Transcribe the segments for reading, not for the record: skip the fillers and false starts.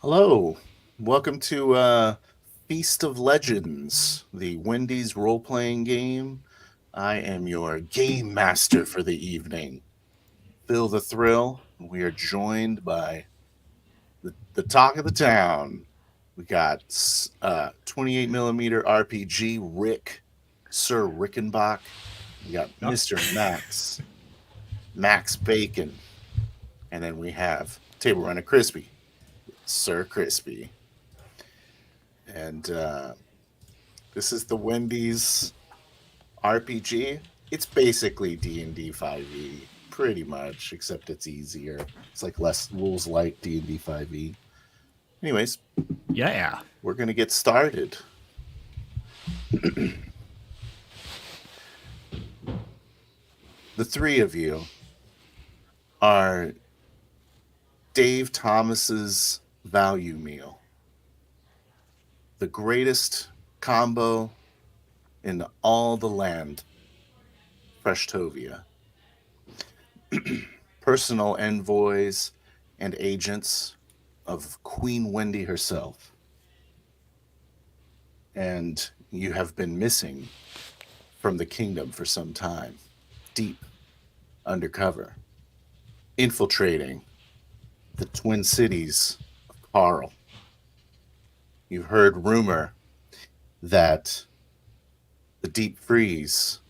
Hello, welcome to Feast of Legends, the Wendy's role-playing game. I am your game master for the evening. Feel the thrill. We are joined by the talk of the town. We got 28 millimeter RPG Rick, Sir Rickenbach. We got Mr. Max Bacon, and then we have Table Runner Crispy, Sir Crispy. And this is the Wendy's RPG. It's basically D&D 5e, pretty much, except it's easier. It's like less rules like D&D 5e. Anyways, yeah, we're going to get started. The three of you are Dave Thomas's value meal. The greatest combo in all the land, Freshtovia. Personal envoys and agents of Queen Wendy herself. And you have been missing from the kingdom for some time, deep undercover, infiltrating the Twin Cities of Carl. You've heard rumor that the Deep Freeze,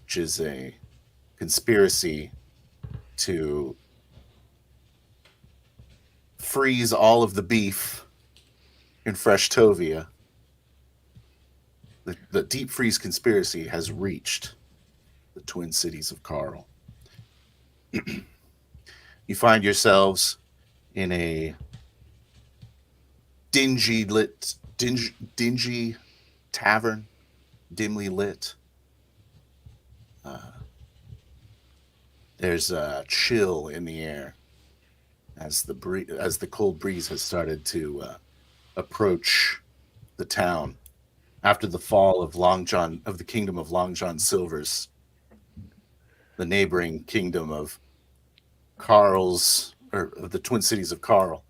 which is a conspiracy to freeze all of the beef in Freshtovia, the Deep Freeze conspiracy has reached the Twin Cities of Carl. You find yourselves in a dingy tavern, dimly lit. There's a chill in the air as the cold breeze has started to approach the town after the fall of the kingdom of Long John Silver's. The neighboring kingdom of the Twin Cities of Carl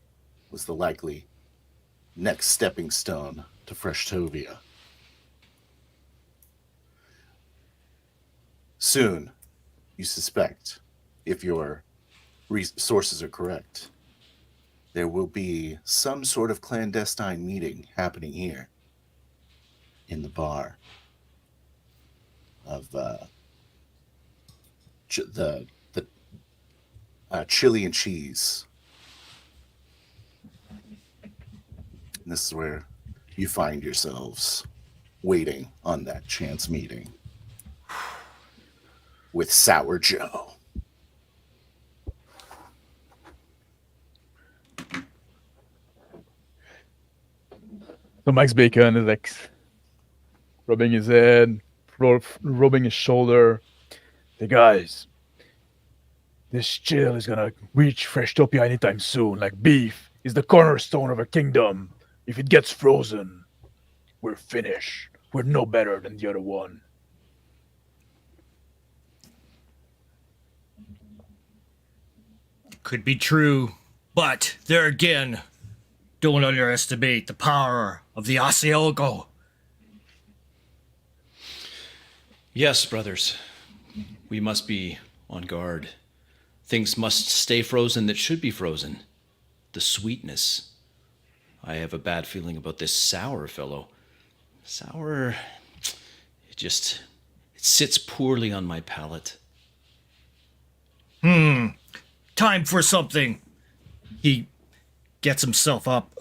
was the likely next stepping stone to Freshtovia. Soon, you suspect, if your sources are correct, there will be some sort of clandestine meeting happening here in the bar of the chili and cheese. And this is where you find yourselves waiting on that chance meeting with Sour Joe. So Max Bacon is like rubbing his head, rubbing his shoulder. Hey guys, this chill is gonna reach Freshtovia anytime soon. Like beef is the cornerstone of a kingdom. If it gets frozen, we're finished. We're no better than the other one. could be true, but there again, don't underestimate the power of the Asiago. Yes, brothers. We must be on guard. Things must stay frozen that should be frozen. The sweetness. I have a bad feeling about this sour fellow. Sour, it sits poorly on my palate. Time for something. He gets himself up.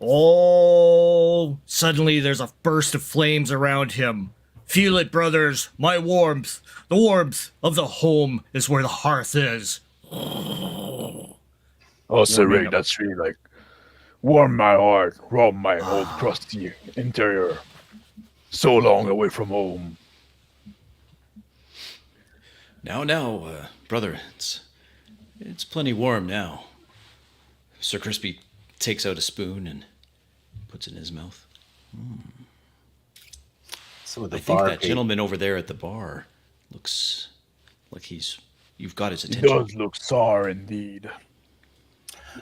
Oh, suddenly there's a burst of flames around him. Feel it, brothers. My warmth. The warmth of the home is where the hearth is. Oh, Warming Sir, up. that's really like warm my heart, warm my old crusty interior. So long away from home. Now, brother, it's plenty warm now. Sir Crispy takes out a spoon and puts it in his mouth. Some of the I think bar that gentleman over there at the bar looks like you've got his He attention. does look sour indeed.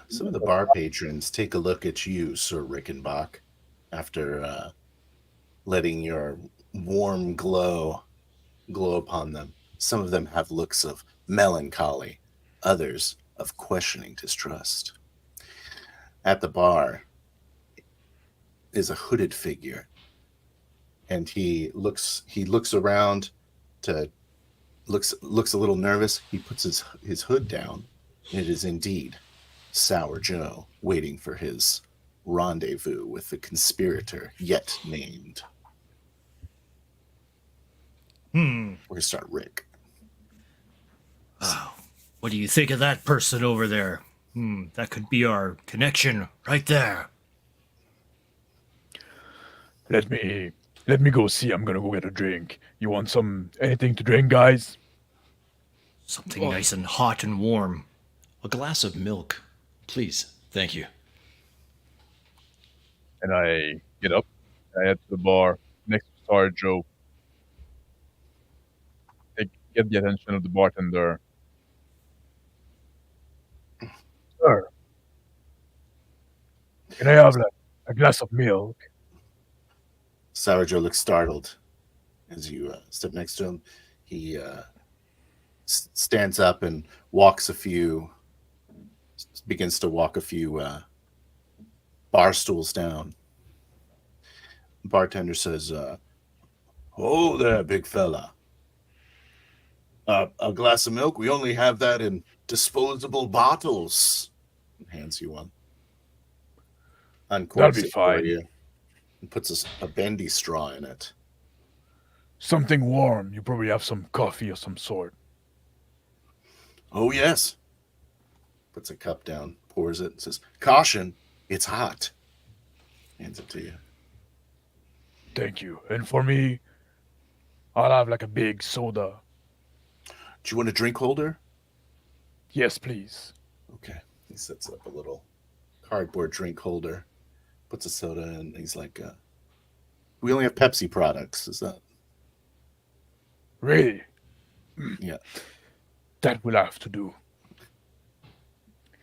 Some of the bar patrons take a look at you, Sir Rickenbach, after letting your warm glow upon them. Some of them have looks of melancholy, others of questioning distrust. At the bar is a hooded figure, and he looks around to looks a little nervous. He puts his hood down. It is indeed Sour Joe waiting for his rendezvous with the conspirator yet named. We're gonna start Rick. What do you think of that person over there? That could be our connection right there. Let me go see. I'm gonna go get a drink. You want anything to drink, guys? Something nice and hot and warm. A glass of milk, please. Thank you. And I get up. I head to the bar next to Star Joe. I get the attention of the bartender. Sir, can I have a glass of milk? Sour Joe looks startled as you step next to him. He stands up and begins to walk a few bar stools down. The bartender says, "Oh there, big fella. A glass of milk? We only have that in disposable bottles." And hands you one. Uncorks That'll be it for fine. you and puts a bendy straw in it. Something warm. You probably have some coffee of some sort. "Oh, yes." Puts a cup down, pours it, and says, "Caution, it's hot." Hands it to you. Thank you. And for me, I'll have like a big soda. "Do you want a drink holder?" Yes, please. Okay. He sets up a little cardboard drink holder, puts a soda in. He's like, "We only have Pepsi products." Is that? Really? Yeah. That will have to do.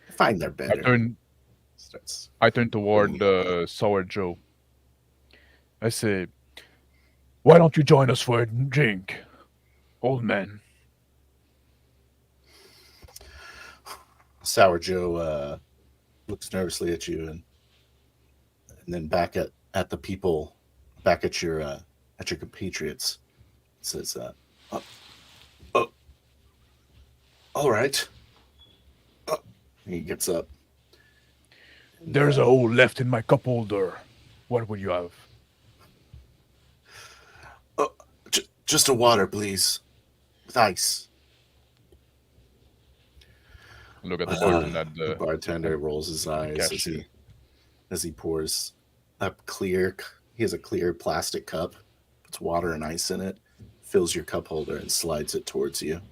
I find they're I better. turn toward Sour Joe. I say, why don't you join us for a drink, old man? Sour Joe looks nervously at you and then back at the people, back at your compatriots. Says, "Oh, all right." He gets up. There's a hole left in my cup holder. What will you have? Just a water, please, with ice." Look at the bartender. The bartender rolls his eyes as he pours up clear. He has a clear plastic cup, puts water and ice in it, fills your cup holder, and slides it towards you.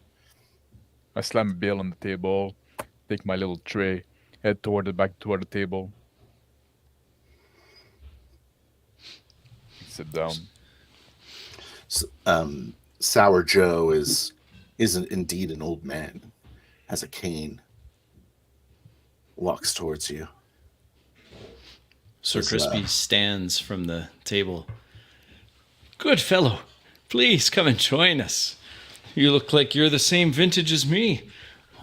I slam a bill on the table, take my little tray, head toward the table. Sit down. Sour Joe is indeed an old man, has a cane, walks towards you. Sir Crispy stands from the table. Good fellow, please come and join us. You look like you're the same vintage as me.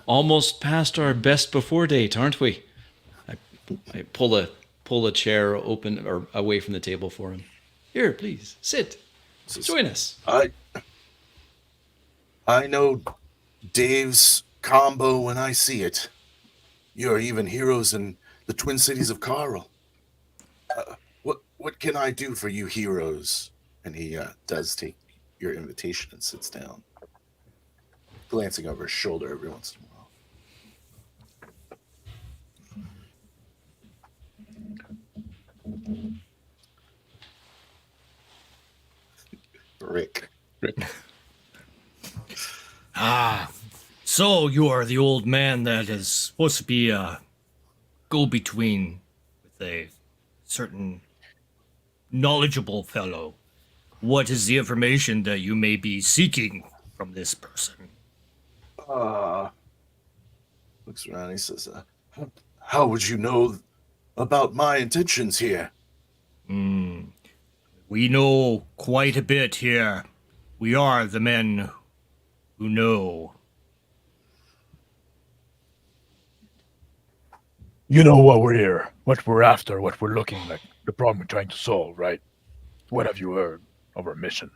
Almost past our best before date, aren't we? I pull a chair open or away from the table for him. Here, please, sit. Join us. I know Dave's combo when I see it. You're even heroes in the Twin Cities of Carl. What can I do for you heroes? And he does take your invitation and sits down, glancing over his shoulder every once in a while. Rick. So you are the old man that is supposed to be a go-between with a certain knowledgeable fellow. What is the information that you may be seeking from this person? Looks around. He says, "How would you know about my intentions here?" We know quite a bit here. We are the men who know. You know what we're here, what we're after, what we're looking like, the problem we're trying to solve, right? What have you heard of our mission?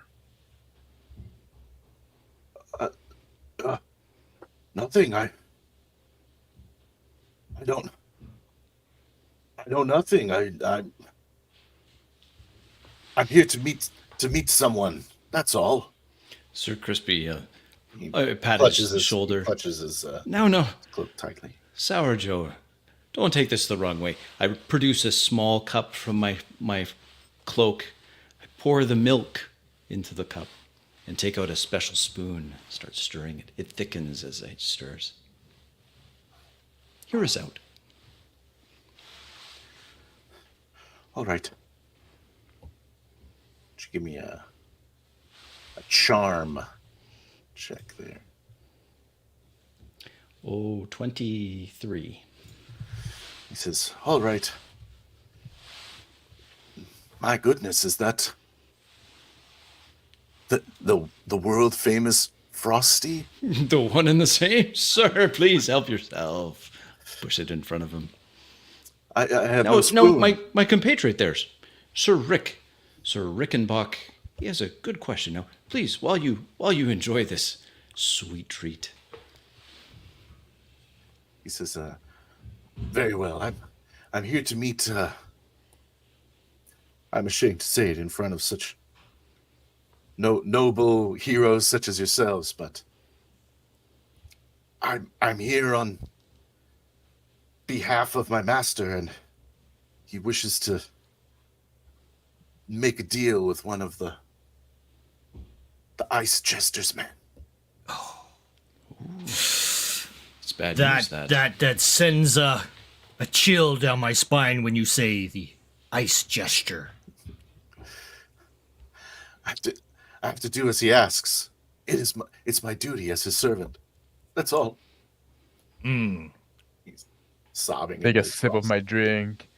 Nothing. I don't. I know nothing. I'm here to meet someone. That's all. Sir Crispy He pat clutches his shoulder. He clutches his No. cloak tightly. Sour Joe, don't take this the wrong way. I produce a small cup from my cloak. I pour the milk into the cup and take out a special spoon. Start stirring it. It thickens as it stirs. Hear us out. All right. Would you give me a charm check there? Oh, 23. He says, "All right. My goodness, is that the world famous Frosty?" The one and the same? Sir, please help yourself. Push it in front of him. I have No, no spoon. my compatriot there, Sir Rickenbach. He has a good question. Now, please, while you enjoy this sweet treat. He says, "Very well. I'm here to meet. I'm ashamed to say it in front of such noble heroes such as yourselves, but I'm here on behalf of my master, and he wishes to make a deal with one of the Ice Chester's men." It's bad news, that. That sends a chill down my spine when you say the ice gesture. I have to do as he asks. It's my duty as his servant. That's all. He's sobbing. Take a sip of my drink.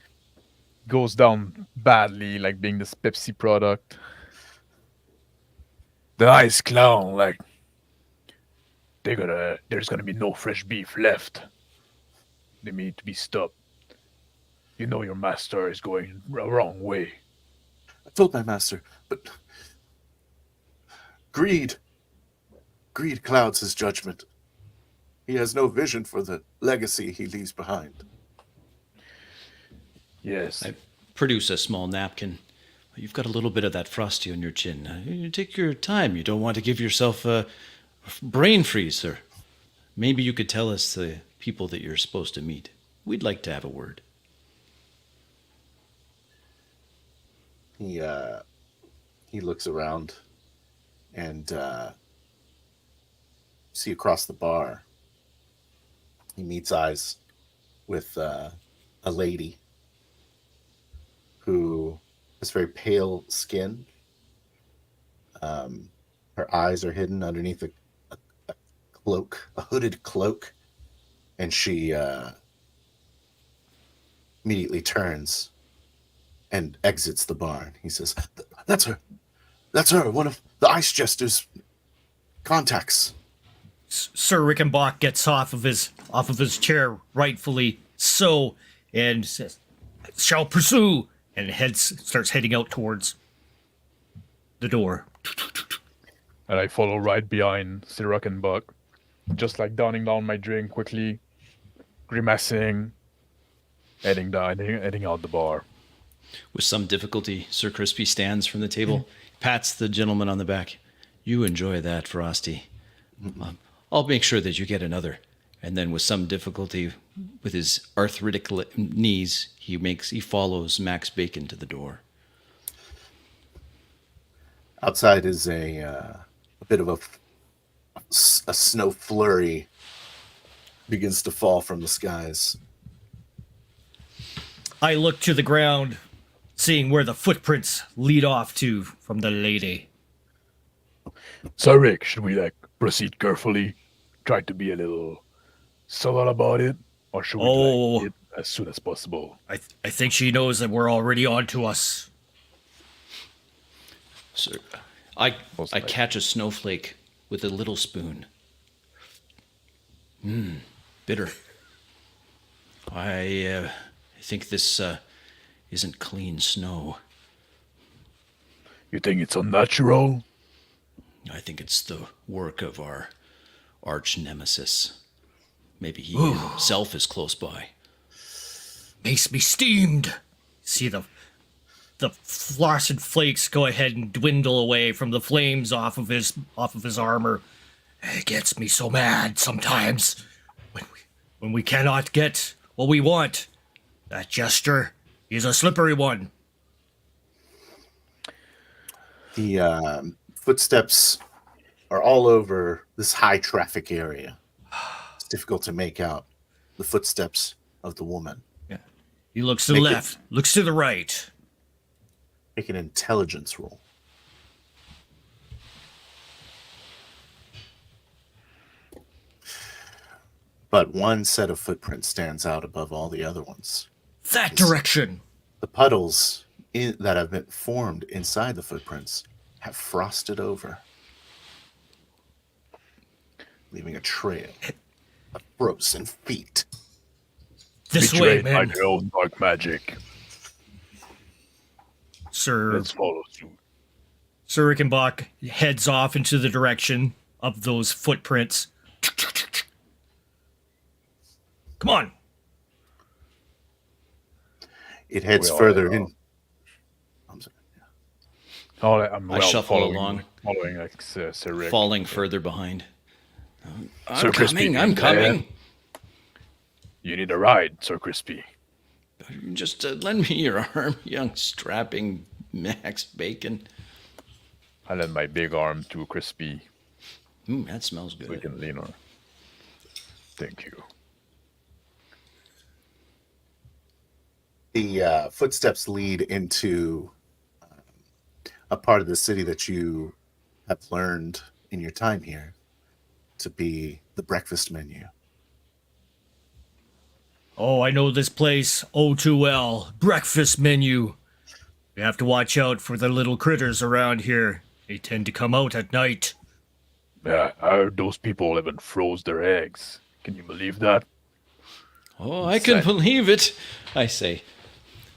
Goes down badly, like being this Pepsi product. The ice clown, like there's gonna be no fresh beef left. They need to be stopped. You know your master is going the wrong way. I told my master, but greed clouds his judgment. He has no vision for the legacy he leaves behind. Yes. I produce a small napkin. You've got a little bit of that frosty on your chin. You take your time. You don't want to give yourself a brain freeze, sir. Maybe you could tell us the people that you're supposed to meet. We'd like to have a word. He looks around and see across the bar. He meets eyes with a lady who has very pale skin. Her eyes are hidden underneath a cloak, a hooded cloak, and she immediately turns and exits the barn. He says, "That's her. That's her. One of the Ice Jester's contacts." Sir Rickenbach gets off of his chair, rightfully so, and says, "Shall pursue," and starts heading out towards the door. And I follow right behind Sirak and Buck, just like downing down my drink quickly, grimacing, heading out the bar. With some difficulty, Sir Crispy stands from the table, pats the gentleman on the back. You enjoy that, Frosty. I'll make sure that you get another. And then with some difficulty, with his arthritic knees, he follows Max Bacon to the door. Outside is a bit of a snow flurry begins to fall from the skies. I look to the ground, seeing where the footprints lead off to from the lady. So, Rick, should we proceed carefully, try to be a little subtle about it, or should we hit as soon as possible? I think she knows that we're already on to us. Sir, I catch a snowflake with a little spoon. Bitter. I think this isn't clean snow. You think it's unnatural? I think it's the work of our arch nemesis. Maybe he himself is close by. Makes me steamed. See the frosted flakes go ahead and dwindle away from the flames off of his armor. It gets me so mad sometimes when we cannot get what we want. That gesture is a slippery one. The footsteps are all over this high traffic area. It's difficult to make out the footsteps of the woman. Yeah. He looks to the left, looks to the right. Make an intelligence roll. But one set of footprints stands out above all the other ones. That direction. The puddles that have been formed inside the footprints have frosted over, leaving a trail of frozen feet. This way, man. By their own dark magic. Sir. Let's follow suit. Sir Rickenbach heads off into the direction of those footprints. Come on. It heads further in. I'm sorry. I shuffle following, along, following Sir Rick. falling further behind. Sir Crispy, I'm coming. You need a ride, Sir Crispy. Just lend me your arm, young strapping Max Bacon. I lend my big arm to Crispy. That smells good. So we can lean on. Thank you. The footsteps lead into a part of the city that you have learned in your time here to be the breakfast menu. Oh, I know this place oh too well. Breakfast menu. We have to watch out for the little critters around here. They tend to come out at night. Yeah, I heard those people haven't froze their eggs. Can you believe that? Oh, I can believe it, I say.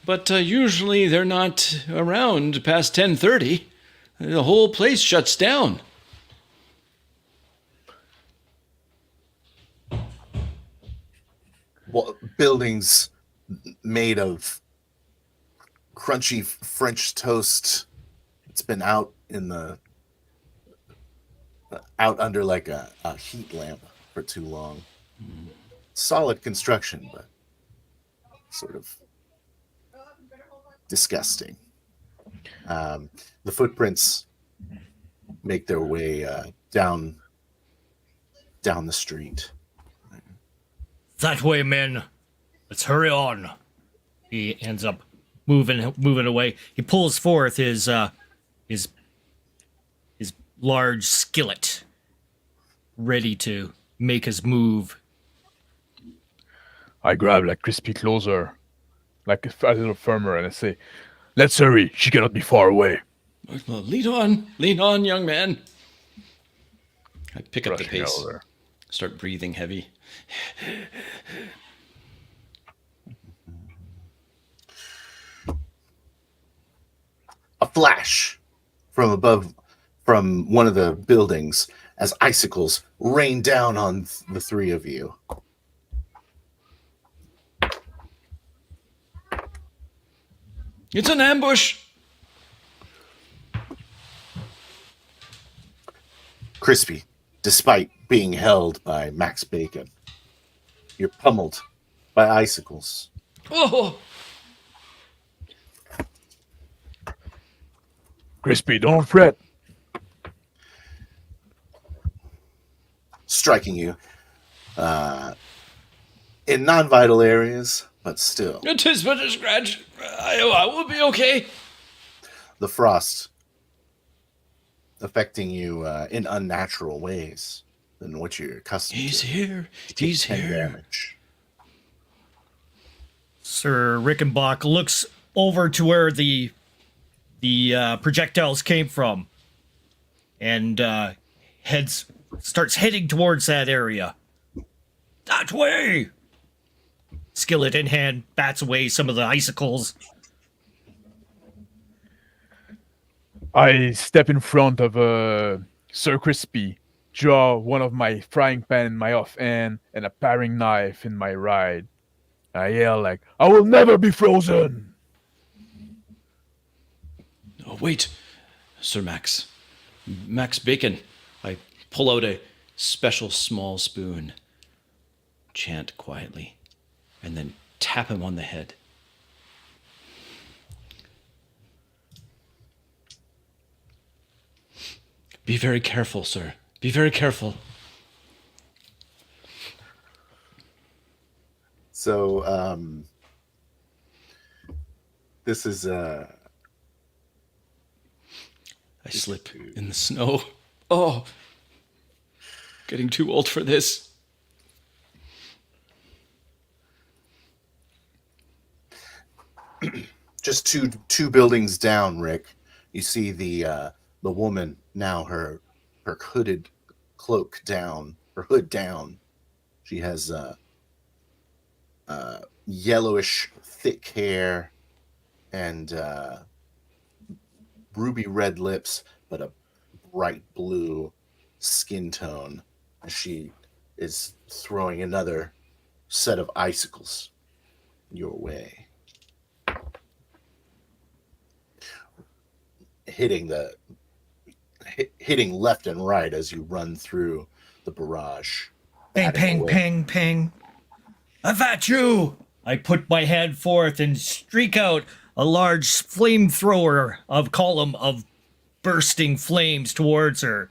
But usually they're not around past 10:30. The whole place shuts down. Well, buildings made of crunchy French toast. It's been out under like a heat lamp for too long. Solid construction, but sort of disgusting. The footprints make their way down the street. That way, men. Let's hurry on. He ends up moving away. He pulls forth his large skillet, ready to make his move. I grab Crispy closer, a little firmer, and I say, "Let's hurry. She cannot be far away." Well, lead on, young man. I pick up the Rushing pace, over. start breathing heavy. A flash from above, from one of the buildings, as icicles rain down on the three of you. It's an ambush. Crispy, despite being held by Max Bacon, you're pummeled by icicles. Oh, Crispy, don't fret. Striking you in non-vital areas, but still. it is but a scratch. I will be okay. The frost affecting you in unnatural ways than what you're accustomed He's to. here. You take He's 10 here. damage. Sir Rickenbach looks over to where the projectiles came from, and starts heading towards that area. That way! Skillet in hand, bats away some of the icicles. I step in front of Sir Crispy, draw one of my frying pan in my off hand and a paring knife in my right. I yell like, "I will never be frozen!" Oh, wait, Sir Max. Max Bacon. I pull out a special small spoon, chant quietly, and then tap him on the head. Be very careful, sir. Be very careful. So, this is I slip in the snow. Oh, getting too old for this. just two buildings down, Rick. You see the woman now, her hooded cloak down, her hood down. She has yellowish thick hair and ruby red lips, but a bright blue skin tone. She is throwing another set of icicles your way, hitting left and right as you run through the barrage. Ping, batting ping, away. ping, ping. I've at you! I put my hand forth and streak out a large flamethrower of column of bursting flames towards her.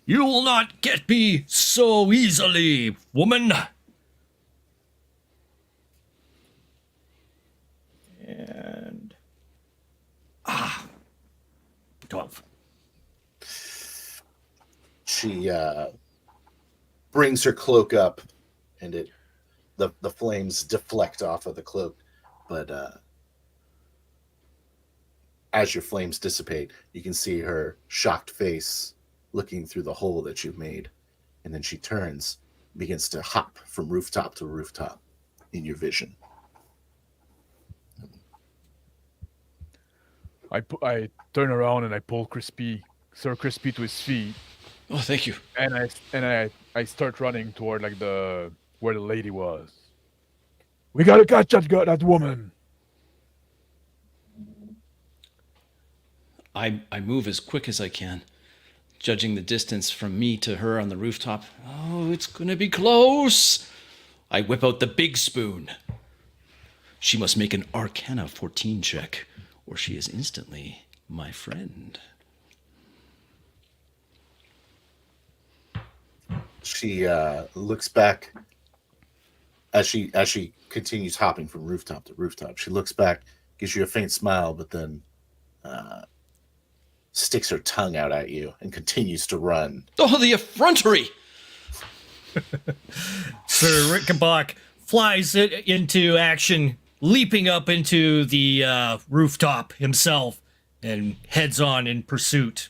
You will not get me so easily, woman. And 12. She brings her cloak up, and the flames deflect off of the cloak. But as your flames dissipate, you can see her shocked face looking through the hole that you've made. And then she turns, begins to hop from rooftop to rooftop in your vision. I turn around and I pull Sir Crispy to his feet, Oh, thank you. and I start running toward like where the lady was. We gotta catch that woman. I move as quick as I can, judging the distance from me to her on the rooftop. Oh, it's gonna be close. I whip out the big spoon. She must make an Arcana 14 check, or she is instantly my friend. She looks back as she continues hopping from rooftop to rooftop. She looks back, gives you a faint smile, but then sticks her tongue out at you and continues to run. Oh, the effrontery! Sir Rickenbach flies it into action, leaping up into the rooftop himself, and heads on in pursuit.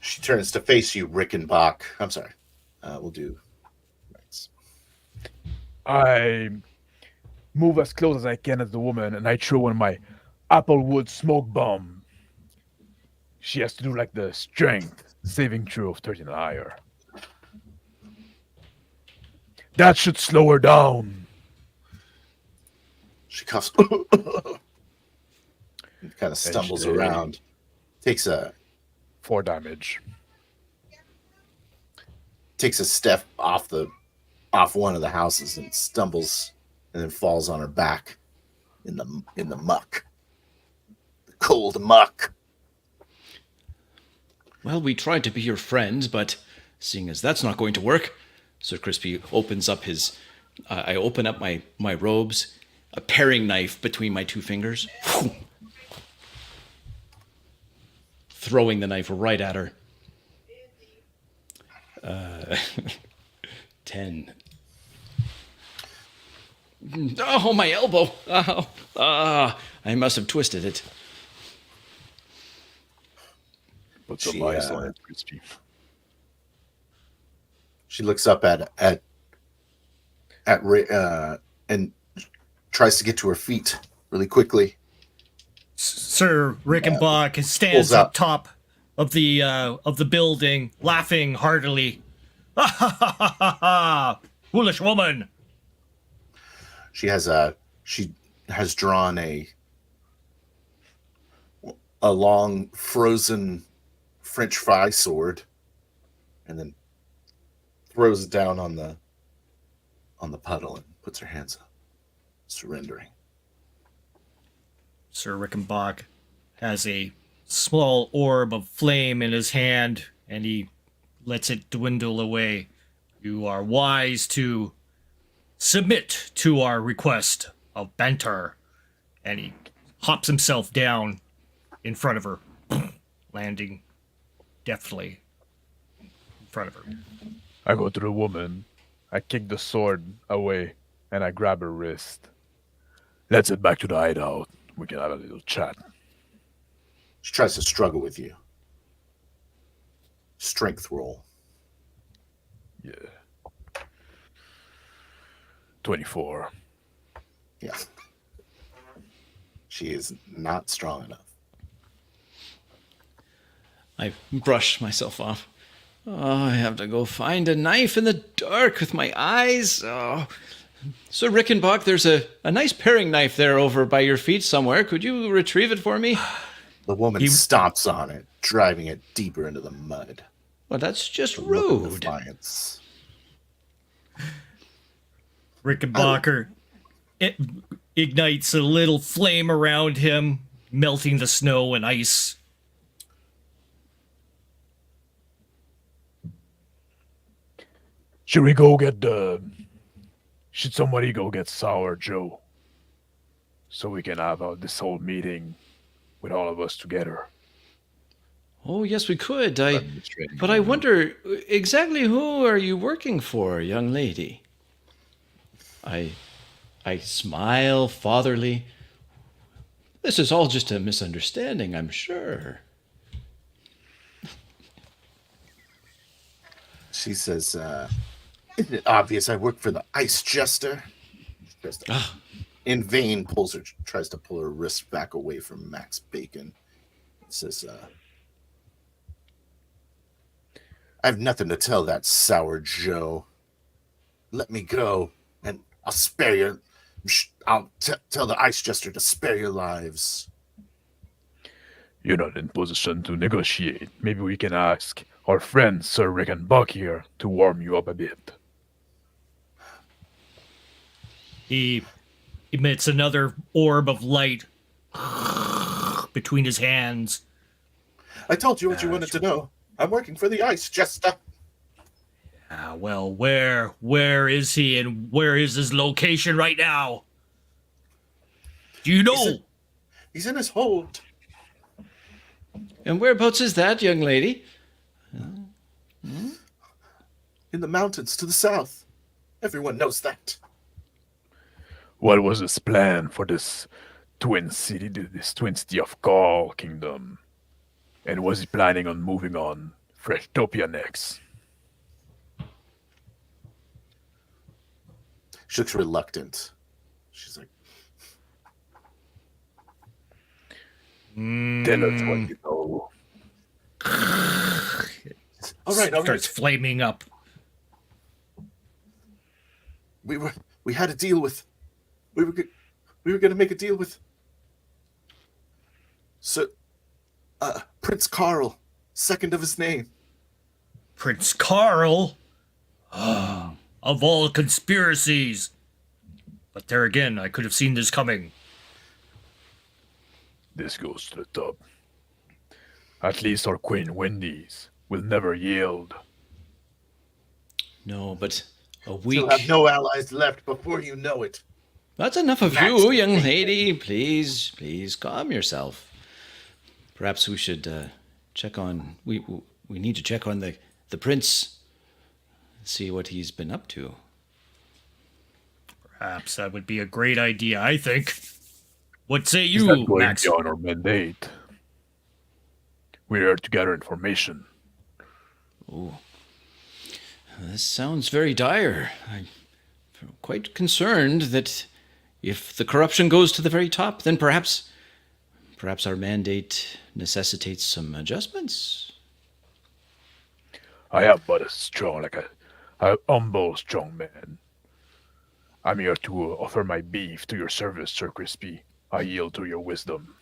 She turns to face you, Rickenbach. I'm sorry. We'll do rights. I move as close as I can as the woman, and I throw in my applewood smoke bomb. She has to do like the strength saving throw of 13 and higher. That should slow her down. She coughs. And kind of stumbles around. Takes a 4 damage. step off one of the houses and stumbles and then falls on her back in the muck. The cold muck. Well, we tried to be your friends, but seeing as that's not going to work, Sir Crispy opens up his... I open up my robes, a paring knife between my 2 fingers, throwing the knife right at her. 10. Oh, my elbow! Oh, I must have twisted it. Put some She, ice on it, Crispy. She looks up at and tries to get to her feet really quickly. Sir Rickenbach stands pulls up. up top of the building, laughing heartily. Ha ha ha ha ha ha! Foolish woman! She has drawn a long frozen French fry sword, and then throws it down on the puddle and puts her hands up, surrendering. Sir Rickenbach has a small orb of flame in his hand, and he lets it dwindle away. You are wise to submit to our request of banter. And he hops himself down in front of her, landing deftly in front of her. I go to the woman. I kick the sword away, and I grab her wrist. Let's head back to the hideout. We can have a little chat. She tries to struggle with you. Strength roll. Yeah. 24. Yeah. She is not strong enough. I brush myself off. Oh, I have to go find a knife in the dark with my eyes. Oh. Sir Rickenbach, there's a nice paring knife there over by your feet somewhere. Could you retrieve it for me? The woman stomps on it, driving it deeper into the mud. Well, that's just A look of rude. defiance. Rickenbacker ignites a little flame around him, melting the snow and ice. Should we go get should somebody go get Sour Joe? So we can have this whole meeting with all of us together. Oh, yes, we could. But I wonder, exactly who are you working for, young lady? I smile fatherly. This is all just a misunderstanding, I'm sure. She says, isn't it obvious I work for the ice jester? In vain tries to pull her wrist back away from Max Bacon. Says, I have nothing to tell that sour Joe. Let me go, and I'll spare you. I'll tell the ice jester to spare your lives. You're not in position to negotiate. Maybe we can ask our friend Sir Rickenbach here to warm you up a bit. He emits another orb of light between his hands. I told you what you wanted to know. I'm working for the ice jester. Well, where is he, and where is his location right now? Do you know? He's in his hold. And whereabouts is that, young lady? In the mountains to the south. Everyone knows that. What was his plan for this twin city of Gaul kingdom? And was he planning on moving on Freshtopia next? She looks reluctant. She's like, Tell us what you know. all right. Starts flaming up. We had a deal with. We were going to make a deal with Sir Prince Carl, second of his name. Prince Carl? Of all conspiracies. But there again, I could have seen this coming. This goes to the top. At least our Queen Wendy's will never yield. No, but a You'll week. have no allies left before you know it. That's enough of you, young lady. Please calm yourself. Perhaps we should check on. We need to check on the prince. See what he's been up to. Perhaps that would be a great idea, I think. What say He's you, not going Max? beyond our mandate. We're here to gather information. Oh, this sounds very dire. I'm quite concerned that if the corruption goes to the very top, then perhaps our mandate necessitates some adjustments. I am but a humble, strong man. I'm here to offer my beef to your service, Sir Crispy. I yield to your wisdom.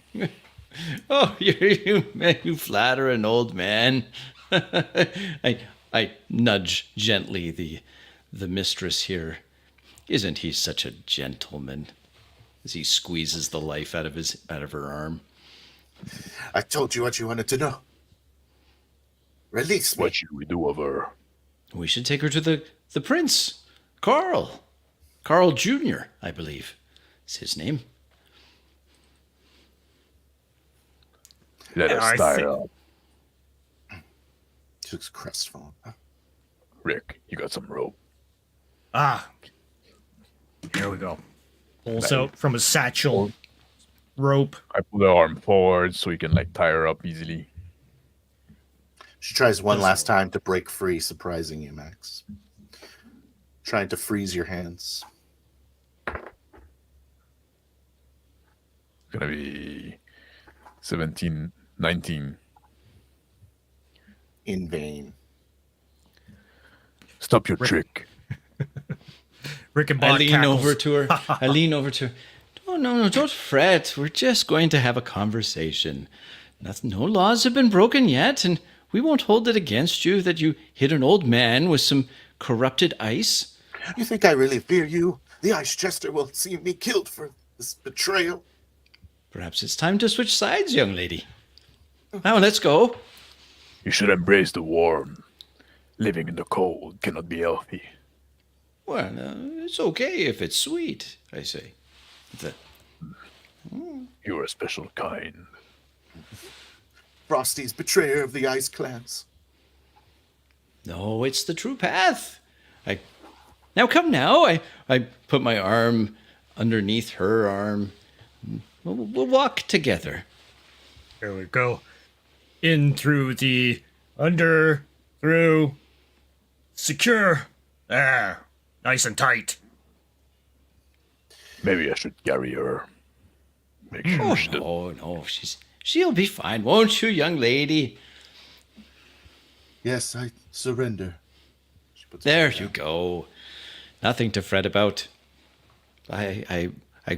Oh, you flatter an old man. I nudge gently the mistress here. Isn't he such a gentleman? As he squeezes the life out of her arm. I told you what you wanted to know. Release me. What should we do of her? We should take her to the prince, Carl Jr., I believe is his name. Let us I tie think- her up. She looks crestfallen. Rick, you got some rope. Here we go. Pulls out from a satchel rope. I pull the arm forward so you can tie her up easily. She tries one last time to break free, surprising you, Max. Trying to freeze your hands. Gonna be 17, 19. In vain. Stop your trick. Rick and I Bot lean cackles. over to her. Oh, no, don't fret. We're just going to have a conversation. No laws have been broken yet, and we won't hold it against you that you hit an old man with some corrupted ice. You think I really fear you? The Ice Jester will see me killed for this betrayal. Perhaps it's time to switch sides, young lady. Now, let's go. You should embrace the warm. Living in the cold cannot be healthy. Well, it's okay if it's sweet, I say. You're a special kind. Frosty's betrayer of the Ice Clans. No, it's the true path. Now come now. I put my arm underneath her arm. We'll walk together. Here we go. In through the under, through, secure. There. Nice and tight. Maybe I should carry her. Make sure she doesn't. Oh no, she'll be fine, won't you, young lady? Yes, I surrender. She puts There her you down. go. Nothing to fret about. I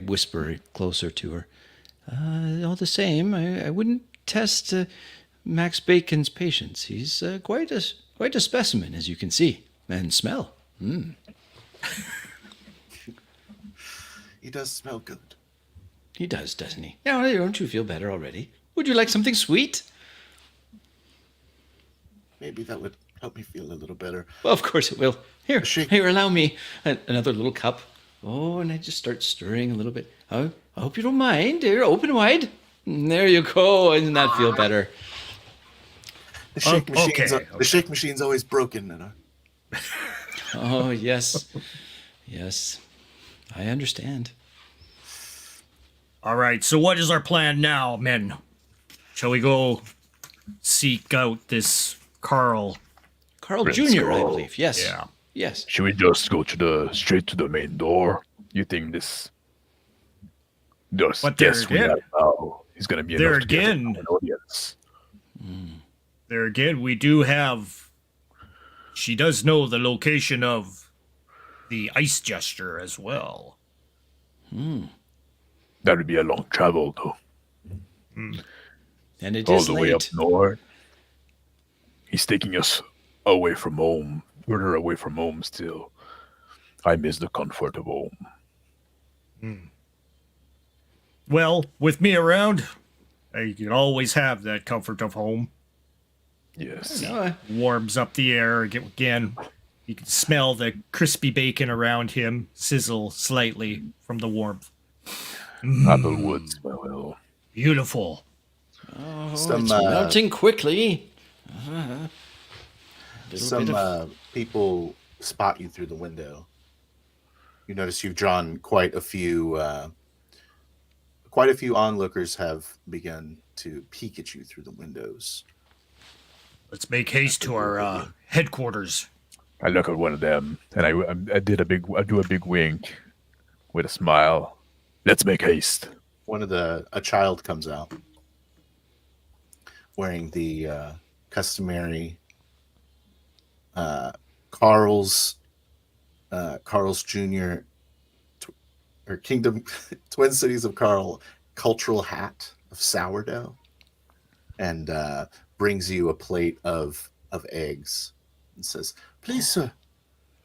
whisper closer to her. All the same, I wouldn't test Max Bacon's patience. He's quite a specimen, as you can see and smell. He does smell good. He does, doesn't he? Now, don't you feel better already? Would you like something sweet? Maybe that would help me feel a little better. Well, of course it will. Here, Shake. here, allow me another little cup. Oh, and I just start stirring a little bit. Oh, I hope you don't mind. Here, open wide. There you go. Doesn't that feel better? The shake Oh, machine's okay, the shake machine's always broken. And Oh, yes. Yes. I understand. All right, so what is our plan now, men? Shall we go seek out this Carl? Carl Prince Jr., I Carl. believe. Yes. Yeah. Yes. Should we just go straight to the main door? You think this? Just But there guess we again- have now is gonna be there enough to get again- an audience. There again, we do have. She does know the location of the Ice Jester as well. That would be a long travel, though. And it All is the way up late. north. He's taking us away from home, further away from home still. I miss the comfort of home. Well, with me around, you can always have that comfort of home. Yes. No, Warms up the air again. You can smell the crispy bacon around him sizzle slightly from the warmth. Applewood smell. Beautiful. Some it's melting quickly. people spot you through the window. You notice you've drawn quite a few onlookers have begun to peek at you through the windows. Let's make haste to our headquarters. I look at one of them, and I do a big wink with a smile. Let's make haste. A child comes out wearing the customary Carl's Jr. Or Kingdom Twin Cities of Carl cultural hat of sourdough, and brings you a plate of eggs and says, "Please, sir,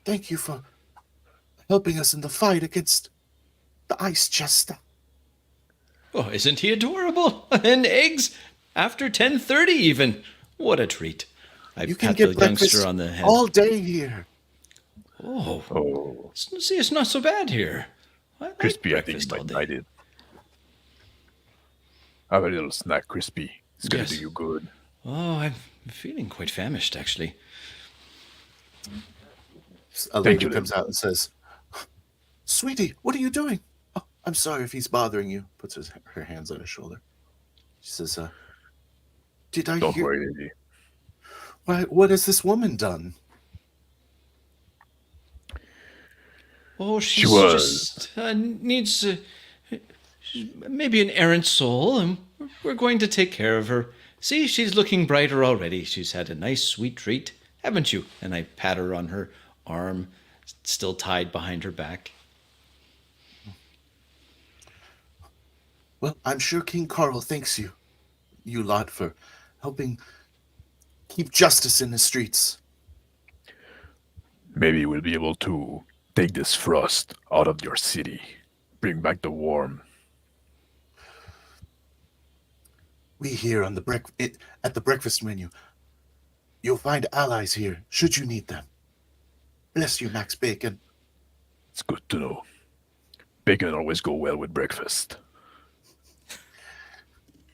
thank you for helping us in the fight against the ice jester." Oh, isn't he adorable? And eggs after 10:30 even. What a treat. I You can pat get the breakfast youngster on the head. all day here. Oh, See, it's not so bad here. I like Crispy, I think breakfast you all might day. like it. Have a little snack, Crispy. It's gonna Yes. do you good. Oh, I'm feeling quite famished, actually. A Thank lady you, comes out and says, "Sweetie, what are you doing?" "Oh, I'm sorry if he's bothering you." Puts her hands on his shoulder. She says, "Did I Don't hear? worry, lady. What has this woman done?" Oh, she's was. just needs she's maybe an errant soul, and we're going to take care of her. See, she's looking brighter already. She's had a nice sweet treat, haven't you? And I pat her on her arm, still tied behind her back. "Well, I'm sure King Carl thanks you lot for helping keep justice in the streets." Maybe we'll be able to take this frost out of your city. Bring back the warm. We here on at the breakfast menu, you'll find allies here should you need them. Bless you, Max Bacon. It's good to know. Bacon always go well with breakfast.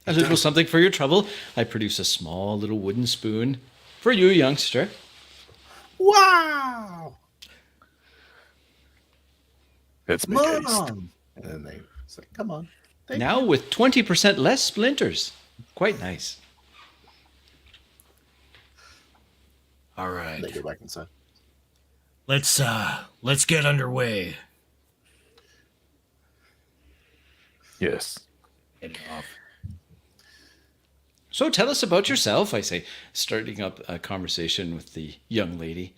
A little something for your trouble. I produce a small little wooden spoon for you, youngster. Wow, Let's make haste. Mom! And then they say, "Come on." Thank Now you. with 20% less splinters. Quite nice. All right. They go back inside. Let's get underway. Yes. Heading off. So tell us about yourself, I say, starting up a conversation with the young lady.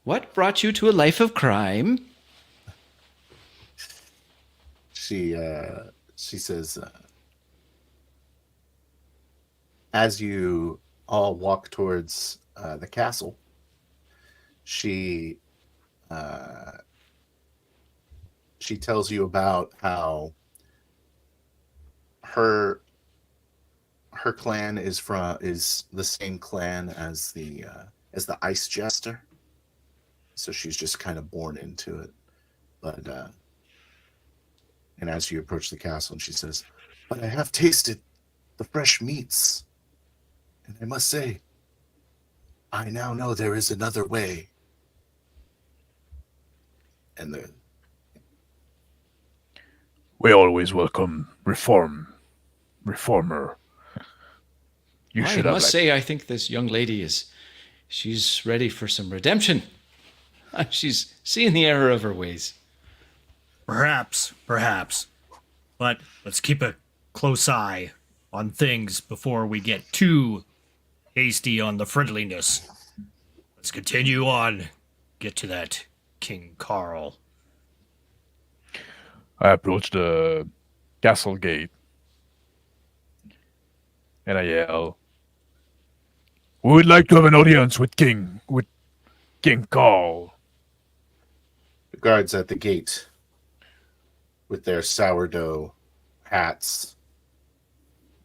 What brought you to a life of crime? She says, as you all walk towards the castle, she tells you about how her clan is the same clan as the ice jester, so she's just kind of born into it. But and as you approach the castle, and she says, "But I have tasted the fresh meats, and I must say, I now know there is another way." And We always welcome reformer. You I should have must say, I think this young lady she's ready for some redemption. She's seen the error of her ways. Perhaps. But let's keep a close eye on things before we get too hasty on the friendliness. Let's continue on. Get to that King Carl. I approach the castle gate. And I yell, "We would like to have an audience with King Carl." The guards at the gate with their sourdough hats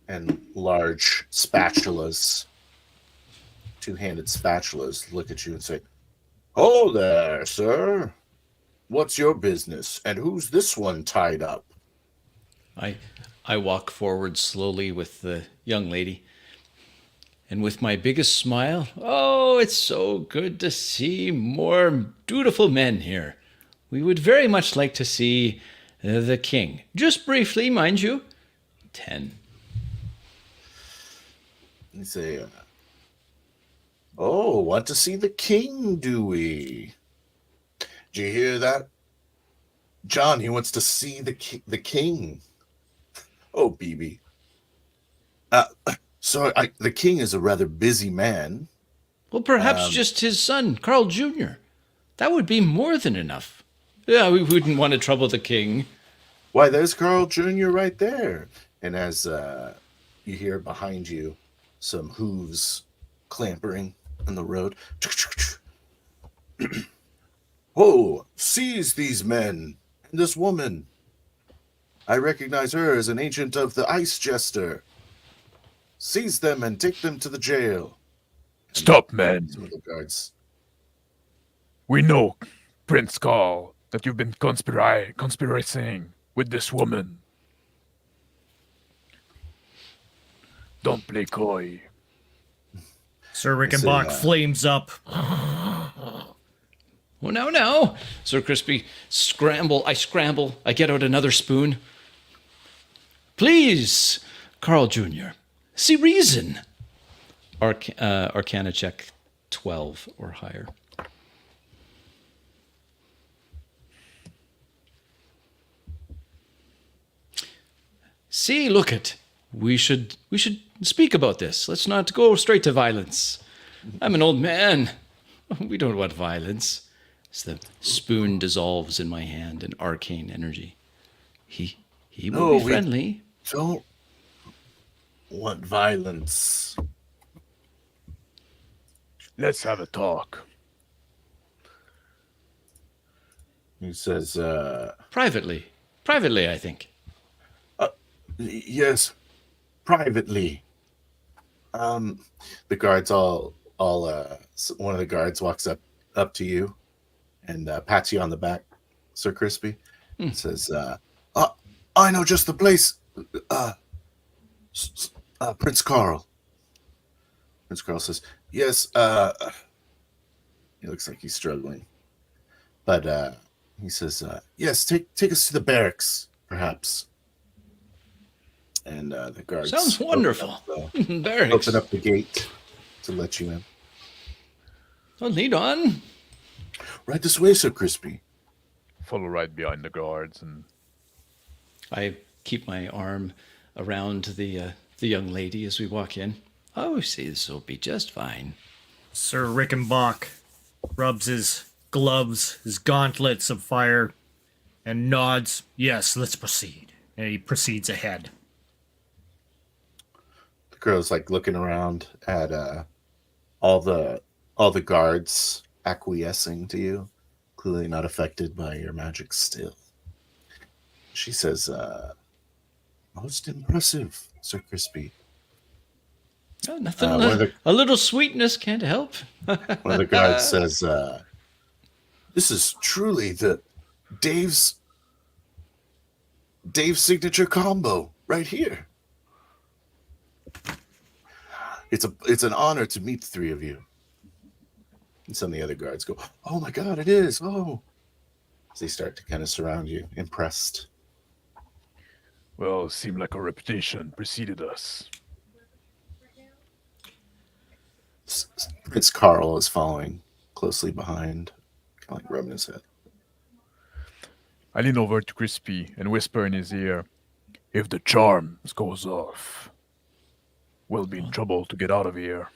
and large spatulas, two-handed spatulas, look at you and say, "Oh there, sir. What's your business? And who's this one tied up?" I walk forward slowly with the young lady, and with my biggest smile, "Oh, it's so good to see more dutiful men here. We would very much like to see the king. Just briefly, mind you." 10. You say, "Oh, want to see the king, do we? Did you hear that? John, he wants to see the king. Oh, BB. The king is a rather busy man. Well, perhaps just his son, Carl Jr. That would be more than enough. Yeah, we wouldn't want to trouble the king." Why, there's Carl Jr. right there." And as you hear behind you some hooves clampering on the road. "Oh, seize these men and this woman. I recognize her as an agent of the ice jester. Seize them and take them to the jail." "Stop, men. Some of the guards. We know, Prince Carl, that you've been conspiring with this woman. Don't play coy." Sir Rickenbach flames up. "Oh, no. Sir Crispy, I scramble. I get out another spoon. "Please, Carl Jr., see reason." Arcana check 12 or higher. "See, look it. We should speak about this. Let's not go straight to violence. I'm an old man. We don't want violence." As the spoon dissolves in my hand in arcane energy. He will be friendly. Don't want violence. "Let's have a talk." He says, Privately, I think. "Yes, privately." The guards one of the guards walks up to you and pats you on the back, Sir Crispy. Says, "I know just the place. Prince Carl." Prince Carl says, "Yes." He looks like he's struggling, but he says, "Yes, take us to the barracks, perhaps." And the guards Sounds wonderful. Barracks. open up the gate to let you in. Oh, lead on. "Right this way, Sir Crispy." Follow right behind the guards, and I keep my arm around the young lady as we walk in. "Oh, see, this will be just fine." Sir Rickenbach rubs his gloves, his gauntlets of fire, and nods. "Yes, let's proceed." And he proceeds ahead. The girl's like looking around at all the guards acquiescing to you, clearly not affected by your magic still. She says, "Most impressive, Sir Crispy." Oh, nothing. One A little sweetness can't help. of the guards says, "This is truly the Dave's signature combo right here. It's an honor to meet the three of you." And some of the other guards go, "Oh my God, it is! Oh!" As they start to kind of surround you, impressed. well, it seemed like our reputation preceded us. Prince Carl is following closely behind, kind of like rubbing his head. I lean over to Crispy and whisper in his ear, "If the charm goes off, we'll be in trouble to get out of here."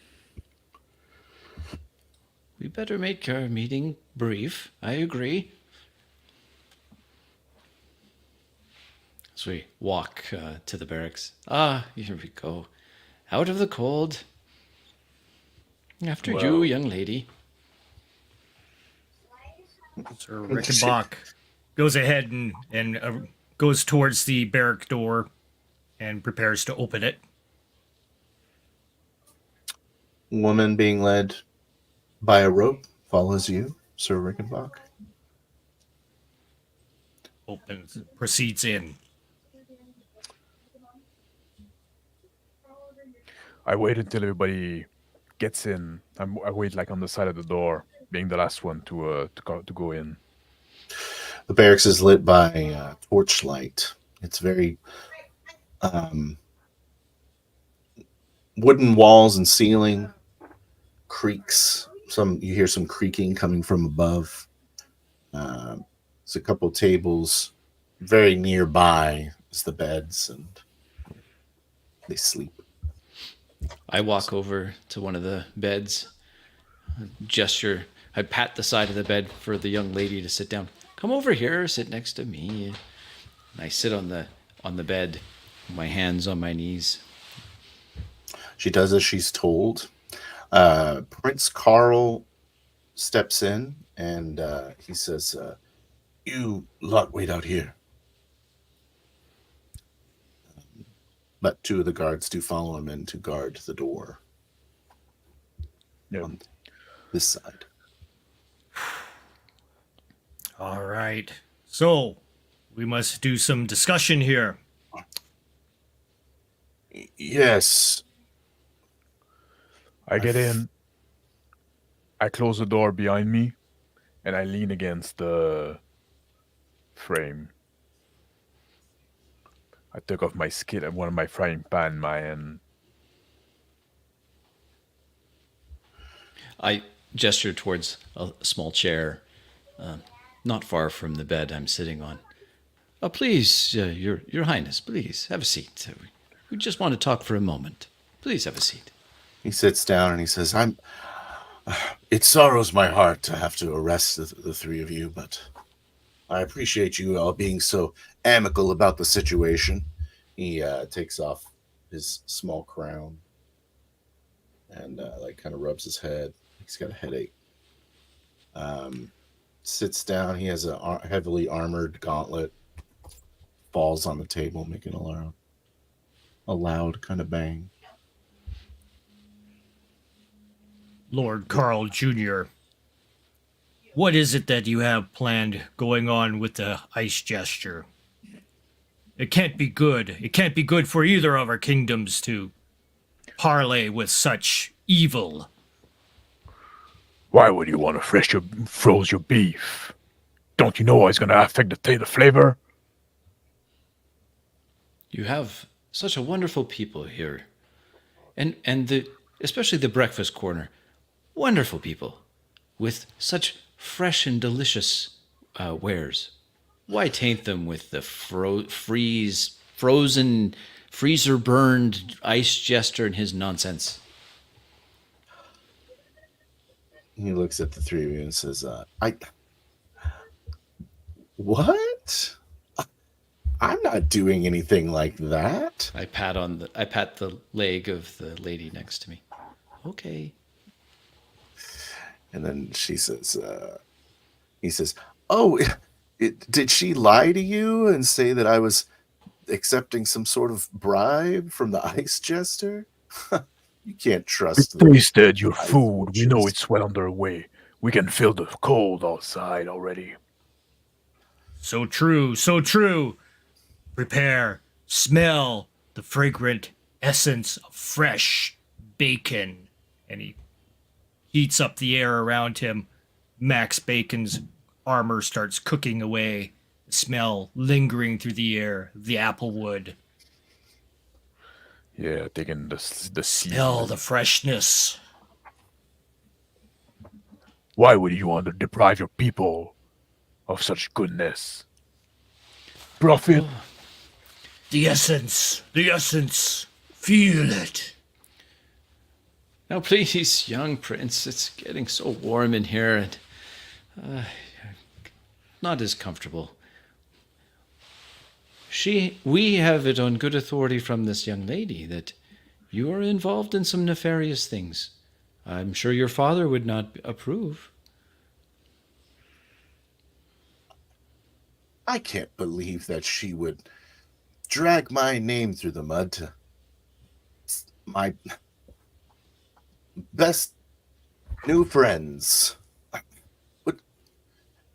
We better make our meeting brief. I agree. So we walk to the barracks. Ah, here we go. Out of the cold. After you, Well- young lady. Sir Rickenbach goes ahead and goes towards the barrack door and prepares to open it. Woman being led by a rope follows you, Sir Rickenbach. Opens, proceeds in. I wait until everybody gets in. I wait like on the side of the door, being the last one to go in. The barracks is lit by torchlight. It's very wooden walls and ceiling, creaks. You hear some creaking coming from above. There's a couple tables very nearby is the beds, and they sleep. I walk over to one of the beds, gesture. I pat the side of the bed for the young lady to sit down. Come over here, sit next to me. And I sit on the bed, my hands on my knees. She does as she's told. Prince Carl steps in and he says, "You lot wait out here." But two of the guards do follow him in to guard the door Yeah. on this side. All right. So we must do some discussion here. Yes. I get in. I close the door behind me, and I lean against the frame. I took off my skid and one of my frying pan, and I gesture towards a small chair, not far from the bed I'm sitting on. Please, Your Highness, please have a seat. We just want to talk for a moment. Please have a seat. He sits down and he says, it sorrows my heart to have to arrest the three of you, but I appreciate you all being so amicable about the situation. He takes off his small crown and kind of rubs his head. He's got a headache. Sits down. He has a heavily armored gauntlet. Falls on the table, making a loud kind of bang. Lord Carl Jr., what is it that you have planned going on with the ice gesture? It can't be good. It can't be good for either of our kingdoms to parley with such evil. why would you want to froze your beef? Don't you know it's gonna affect the flavor? You have such a wonderful people here, and especially the breakfast corner, wonderful people, with such fresh and delicious wares. Why taint them with the frozen, freezer burned ice jester and his nonsense? He looks at the three of you and says, what? I'm not doing anything like that. I pat the leg of the lady next to me. Okay. And then he says, oh, did she lie to you and say that I was accepting some sort of bribe from the ice jester? You can't trust We tasted your ice food. We know vultures. it's well underway. We can feel the cold outside already. So true, so true. Prepare, smell the fragrant essence of fresh bacon. And he heats up the air around him. Max Bacon's armor starts cooking away, the smell lingering through the air, the applewood. Yeah, taking the Smell season. the freshness. Why would you want to deprive your people of such goodness? Profit? The essence, the essence. Feel it. Now, please, young prince, it's getting so warm in here and not as comfortable. We have it on good authority from this young lady that you are involved in some nefarious things. I'm sure your father would not approve. I can't believe that she would drag my name through the mud to my best new friends. What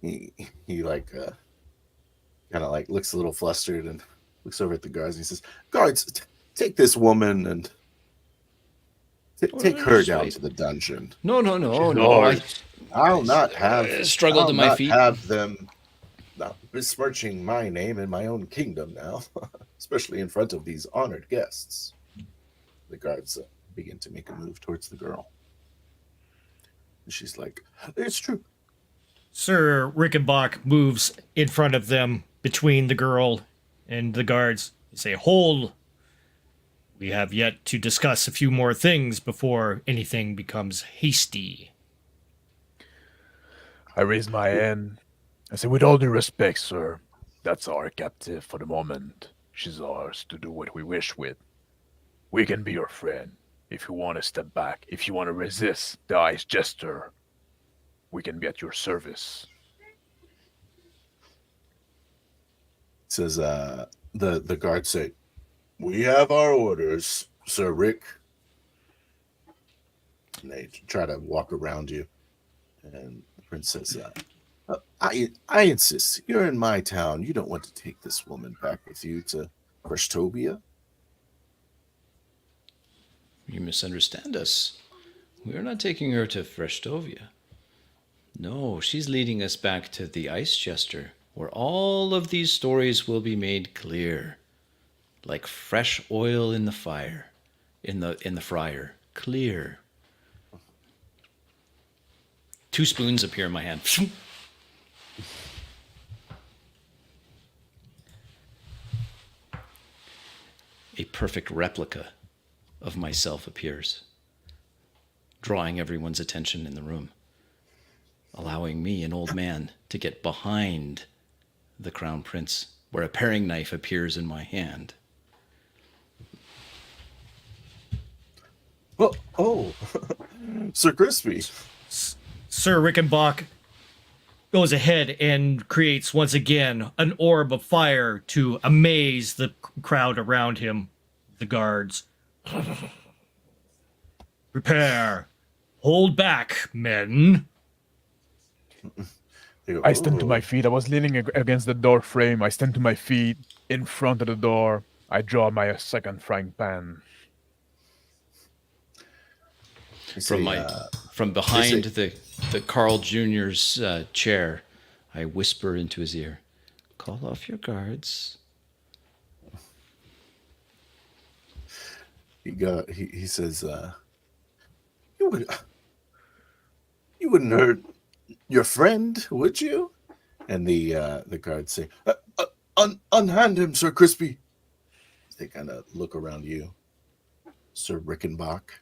he like kind of like looks a little flustered and looks over at the guards and he says, "Guards, take this woman and take her just down wait. to the dungeon. No. She's I ours. I'll not have struggle to my feet. them besmirching my name in my own kingdom now, especially in front of these honored guests." The guards begin to make a move towards the girl. And she's like, "It's true." Sir Rickenbach moves in front of them between the girl and the guards. They say, "Hold. We have yet to discuss a few more things before anything becomes hasty." I raise my hand. I say, with all due respect, sir, that's our captive for the moment. She's ours to do what we wish with. We can be your friend. If you want to step back, if you want to resist the ice jester, we can be at your service. Says the guards say, "We have our orders, Sir Rick." And they try to walk around you. And the prince says, I insist. You're in my town. You don't want to take this woman back with you to Freshtobia." You misunderstand us. We are not taking her to Freshtovia. No, she's leading us back to the Ice Jester, where all of these stories will be made clear, like fresh oil in the fire, in the fryer, clear. 2 spoons appear in my hand. A perfect replica of myself appears, drawing everyone's attention in the room, allowing me, an old man, to get behind the crown prince, where a paring knife appears in my hand. Oh, Sir Crispy. Sir Rickenbach goes ahead and creates once again an orb of fire to amaze the crowd around him, the guards. "Prepare. Hold back, men." They go, I stand to "Ooh." my feet. I was leaning against the door frame. I stand to my feet in front of the door. I draw my second frying pan. They From say, from behind say- the Carl Jr.'s chair, I whisper into his ear, "Call off your guards." he says, you wouldn't hurt your friend, would you?" And the guards say, unhand him, Sir Crispy." They kind of look around you, Sir Rickenbach.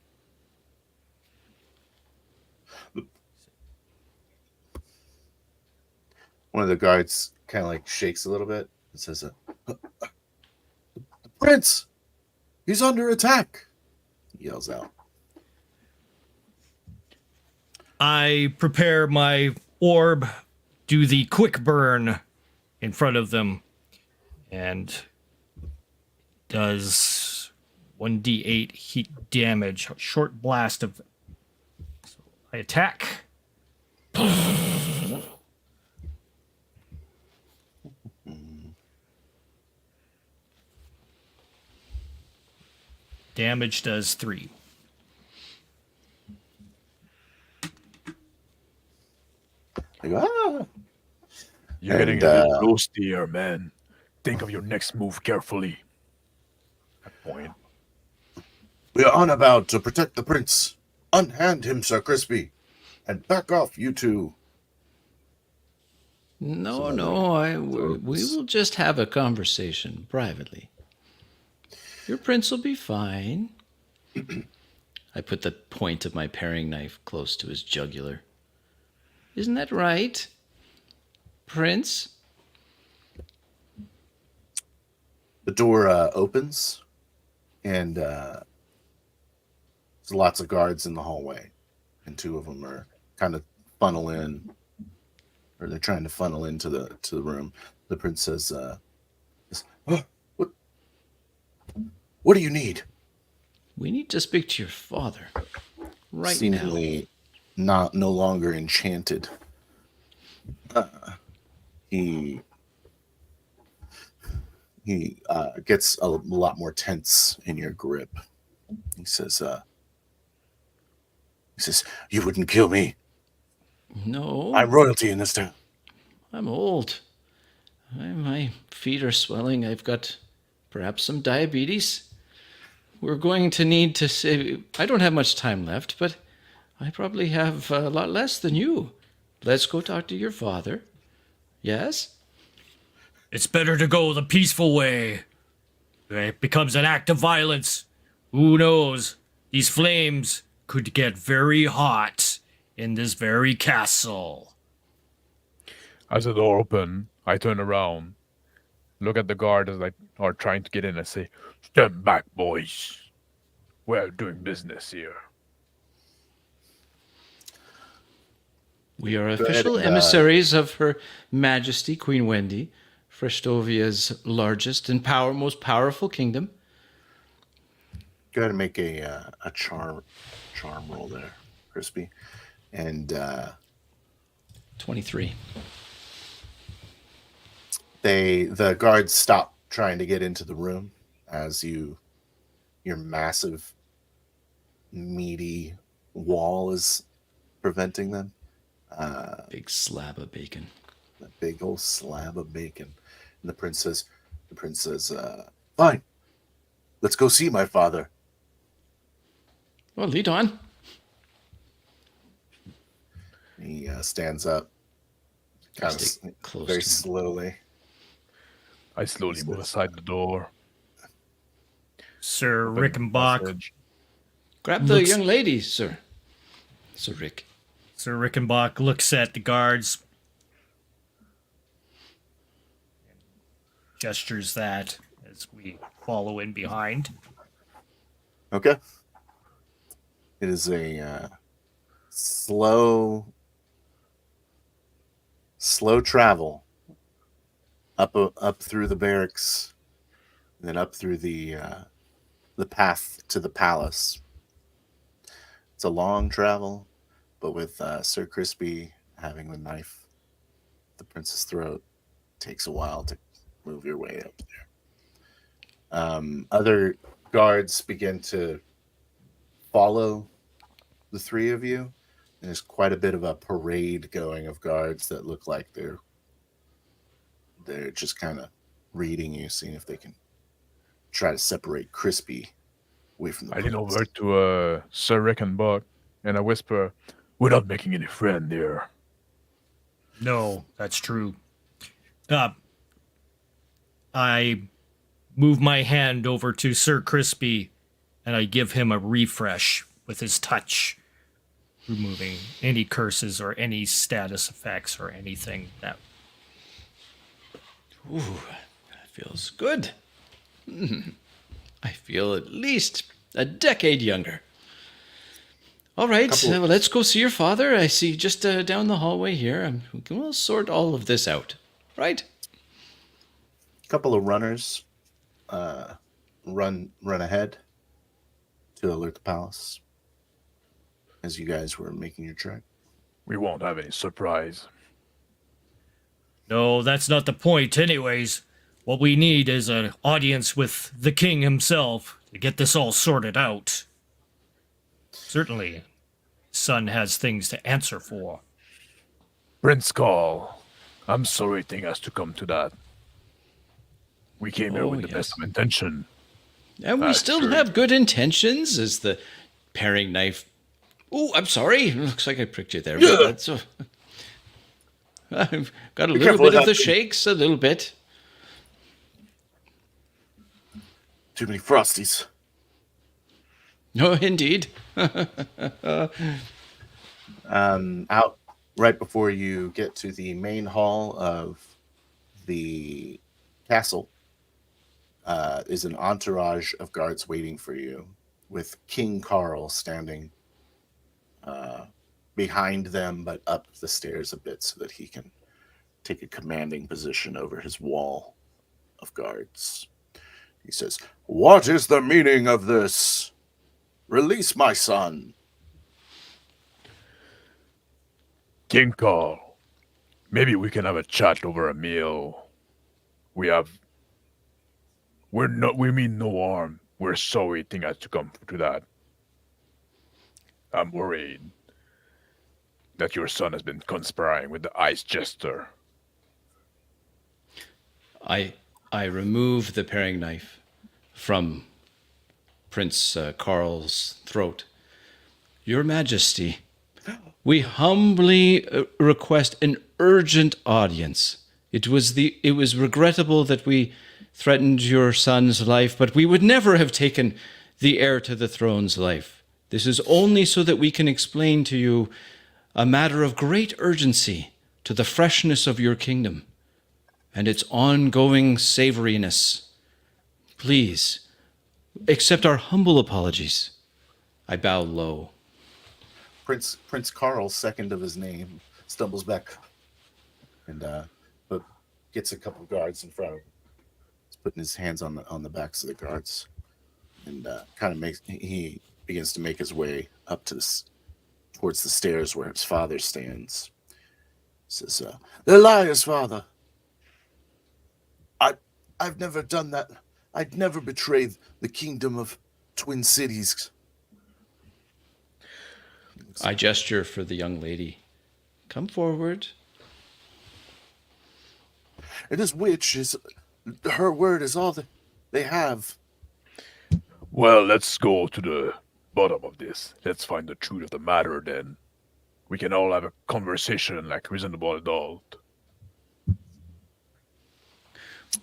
One of the guards kind of like shakes a little bit and says, "The prince, he's under attack," he yells out. I prepare my orb, do the quick burn in front of them, and does 1d8 heat damage. Short blast of. So I attack. Damage does 3. They go, "Ah." You're getting And, a bit close here, man. Think of your next move carefully. That point. "We are on about to protect the prince. Unhand him, Sir Crispy, and back off, you two." No, other we will just have a conversation privately. Your prince will be fine. I put the point of my paring knife close to his jugular. Isn't that right, Prince? The door opens, and there's lots of guards in the hallway, and two of them are kind of funnel in, or they're trying to funnel into the room. The prince says, "Oh, what do you need?" We need to speak to your father right now. Seemingly no longer enchanted. He gets a lot more tense in your grip. He says, "You wouldn't kill me. No, I'm royalty in this town." I'm old. My feet are swelling. I've got perhaps some diabetes. We're going to need to save. I don't have much time left, but I probably have a lot less than you. Let's go talk to your father. Yes? It's better to go the peaceful way. It becomes an act of violence. Who knows? These flames could get very hot in this very castle. As the door open, I turn around, look at the guard as like are trying to get in, and say, "Stand back, boys. We're doing business here." We are ahead official and, emissaries of Her Majesty Queen Wendy, Frestovia's largest and most powerful kingdom. Go ahead and make a charm roll there, Crispy, and 23. the guards stop trying to get into the room as your massive, meaty wall is preventing them. Big slab of bacon. A big old slab of bacon. And the prince says, "Fine, let's go see my father." Well, lead on. He stands up, kind Stay of close very to him. slowly. I slowly move aside the door. Sir open the Rickenbach. passage. Grab the Looks- young lady, sir. Sir Rick. Sir Rickenbach looks at the guards, gestures that as we follow in behind. Okay. It is a slow travel up through the barracks, and then up through the path to the palace. It's a long travel, but with Sir Crispy having the knife at the prince's throat, it takes a while to move your way up there. Other guards begin to follow the three of you. There's quite a bit of a parade going of guards that look like they're just kind of reading you, seeing if they can try to separate Crispy away from the I lean prince. over to Sir Rickenbach and I whisper, "We're not making any friend here." No, that's true. I move my hand over to Sir Crispy and I give him a refresh with his touch, removing any curses or any status effects or anything that. Ooh, that feels good. I feel at least a decade younger. All right, well, let's go see your father. I see just down the hallway here. We'll sort all of this out, right? A couple of runners run ahead to alert the palace as you guys were making your trek. We won't have any surprise. No, that's not the point, anyways. What we need is an audience with the king himself to get this all sorted out. Certainly, son has things to answer for. Prince Call, I'm sorry thing has to come to that. We came here Oh, with the yes. best of intention. And we That's still true. have good intentions as the paring knife. Oh, I'm sorry. Looks like I pricked you there. But that's, I've got a little careful bit with of the that thing. shakes, a little bit. Too many Frosties. No, indeed. Out right before you get to the main hall of the castle, is an entourage of guards waiting for you, with King Carl standing behind them, but up the stairs a bit so that he can take a commanding position over his wall of guards. He says, "What is the meaning of this? Release my son." King Carl, maybe we can have a chat over a meal. We mean no harm. We're sorry thing has to come to that. I'm worried that your son has been conspiring with the ice jester. I remove the paring knife from Prince Carl's throat. Your Majesty, we humbly request an urgent audience. It was regrettable that we threatened your son's life, but we would never have taken the heir to the throne's life. This is only so that we can explain to you a matter of great urgency to the freshness of your kingdom and its ongoing savoriness. Please, accept our humble apologies. I bow low. Prince Carl, second of his name, stumbles back and but gets a couple guards in front of him. He's putting his hands on the backs of the guards, and he begins to make his way up to towards the stairs where his father stands. He says, "They're liars, father. I've never done that. I'd never betrayed the kingdom of Twin Cities." I gesture for the young lady. Come forward. And his witch is, her word is all that they have. Well, let's go to the bottom of this. Let's find the truth of the matter then. We can all have a conversation like reasonable adult.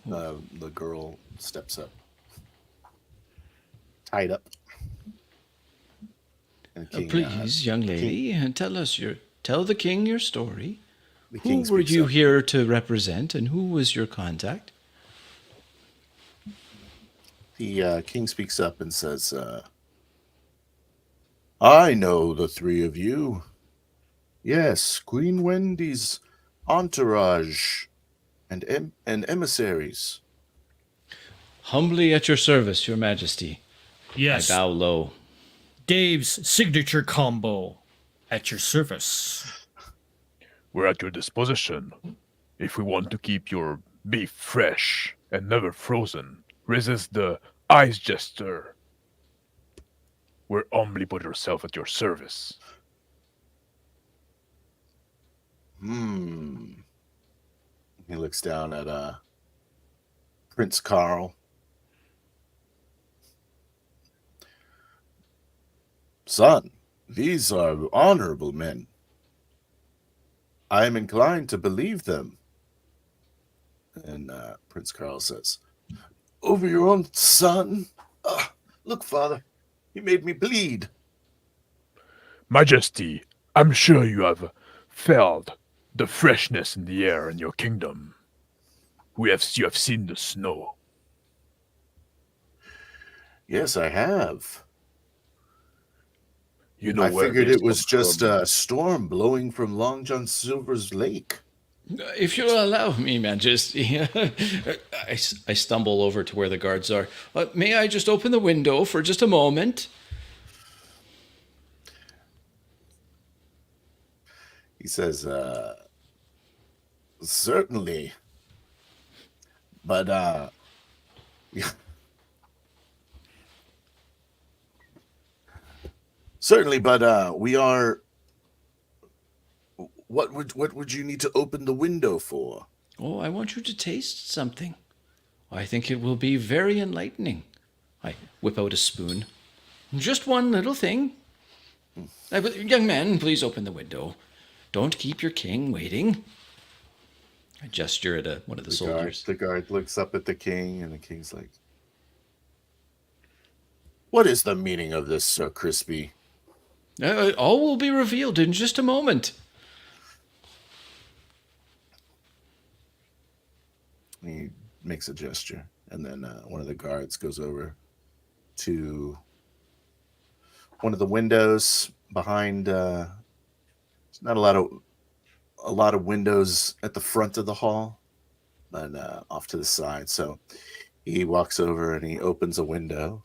The girl steps up, tied up. And the king, Please, young lady, tell the king your story. the Who king were speaks you up. here to represent, and who was your contact? The king speaks up and says, "I know the three of you. Yes, Queen Wendy's entourage and emissaries." Humbly at your service, your majesty. Yes, I bow low. Dave's signature combo at your service. We're at your disposition. If we want to keep your beef fresh and never frozen, resist the ice jester. We're humbly put ourselves at your service. He looks down at Prince Carl. "Son, these are honorable men. I am inclined to believe them." And Prince Carl says, "Over your own son? Look, father, he made me bleed." Majesty, I'm sure you have felt the freshness in the air in your kingdom. You have seen the snow. "Yes, I have. You know I where figured this it was comes just from. a storm blowing from Long John Silver's lake." If you'll allow me, Majesty, I stumble over to where the guards are. May I just open the window for just a moment? He says, "Certainly. But, certainly, but, we are, what would you need to open the window for?" Oh, I want you to taste something. I think it will be very enlightening. I whip out a spoon. Just one little thing. Young man, please open the window. Don't keep your king waiting. I gesture at one of the soldiers. The guard looks up at the king, and the king's like, "What is the meaning of this, Sir Crispy?" All will be revealed in just a moment. He makes a gesture. And then one of the guards goes over to one of the windows behind. There's not a lot of windows at the front of the hall, but off to the side. So he walks over and he opens a window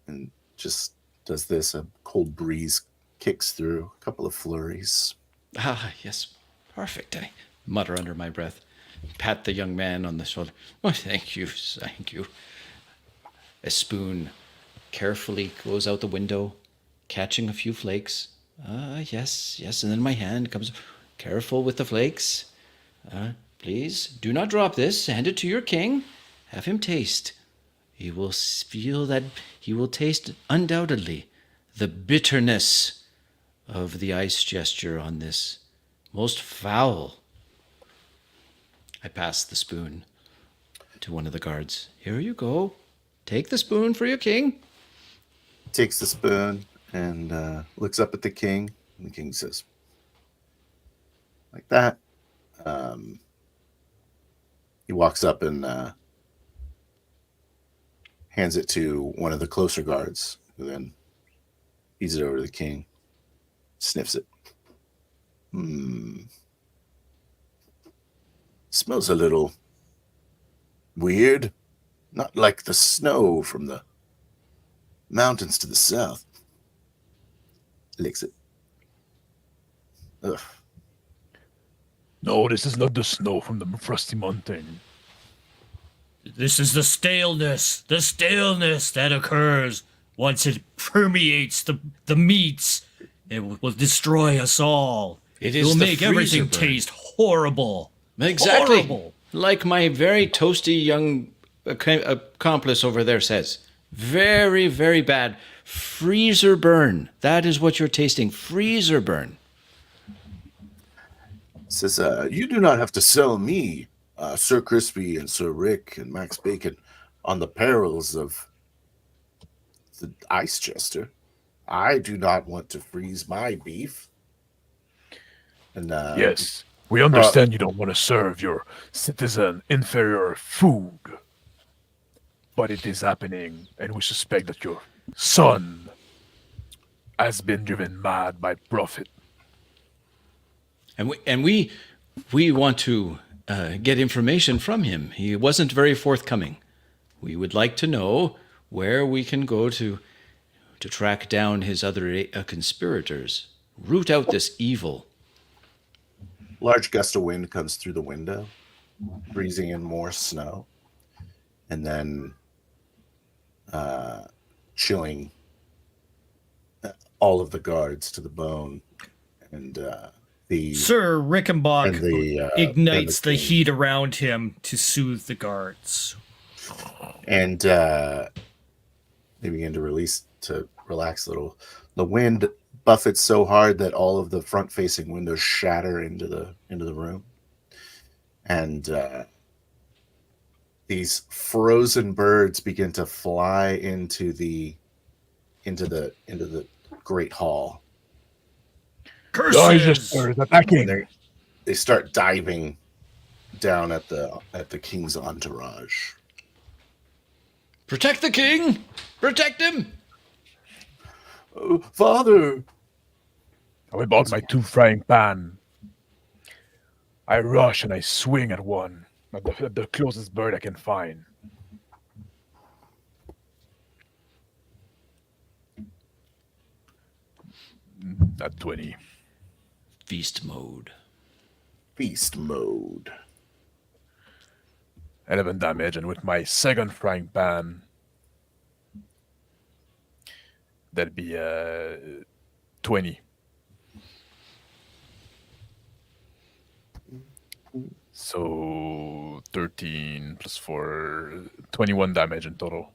and just does this. A cold breeze kicks through, a couple of flurries. Ah, yes, perfect. I mutter under my breath, pat the young man on the shoulder. Oh, thank you, thank you. A spoon carefully goes out the window, catching a few flakes. Ah, yes, yes. And then my hand comes, careful with the flakes. Please, do not drop this. Hand it to your king. Have him taste. He will feel that he will taste undoubtedly the bitterness of the ice gesture on this most foul. I pass the spoon to one of the guards. Here you go. Take the spoon for your king. Takes the spoon and looks up at the king. And the king says, like that. He walks up and hands it to one of the closer guards, who then feeds it over to the king, sniffs it. Smells a little weird, not like the snow from the mountains to the south. Licks it. Ugh. No, this is not the snow from the frosty mountain. This is the staleness that occurs once it permeates the meats. It will destroy us all. It It is will the make freezer everything burn. taste horrible. Exactly. Horrible. Like my very toasty young accomplice over there says. Very, very bad. Freezer burn. That is what you're tasting. Freezer burn. Says, you do not have to sell me, Sir Crispy and Sir Rick and Max Bacon, on the perils of the ice chester. I do not want to freeze my beef. And Yes, we understand you don't want to serve your citizen inferior food. But it is happening, and we suspect that your son has been driven mad by profit. And we want to get information from him. He wasn't very forthcoming. We would like to know where we can go to track down his other conspirators, root out this evil. large gust of wind comes through the window, breezing in more snow, and then chilling all of the guards to the bone. And the Sir Rickenbach and the, ignites and the the king. heat around him to soothe the guards. And they begin to relax a little. The wind buffets so hard that all of the front-facing windows shatter into the room, and these frozen birds begin to fly into the great hall. Curses! Is attacking. And they start diving down at the king's entourage. Protect the king! Protect him! Oh, Father! I bought my 2 frying pan. I rush and I swing at one, at the closest bird I can find. At 20. Feast mode. Feast mode. 11 damage, and with my second frying pan, that'd be 20. So 13 plus 4, 21 damage in total.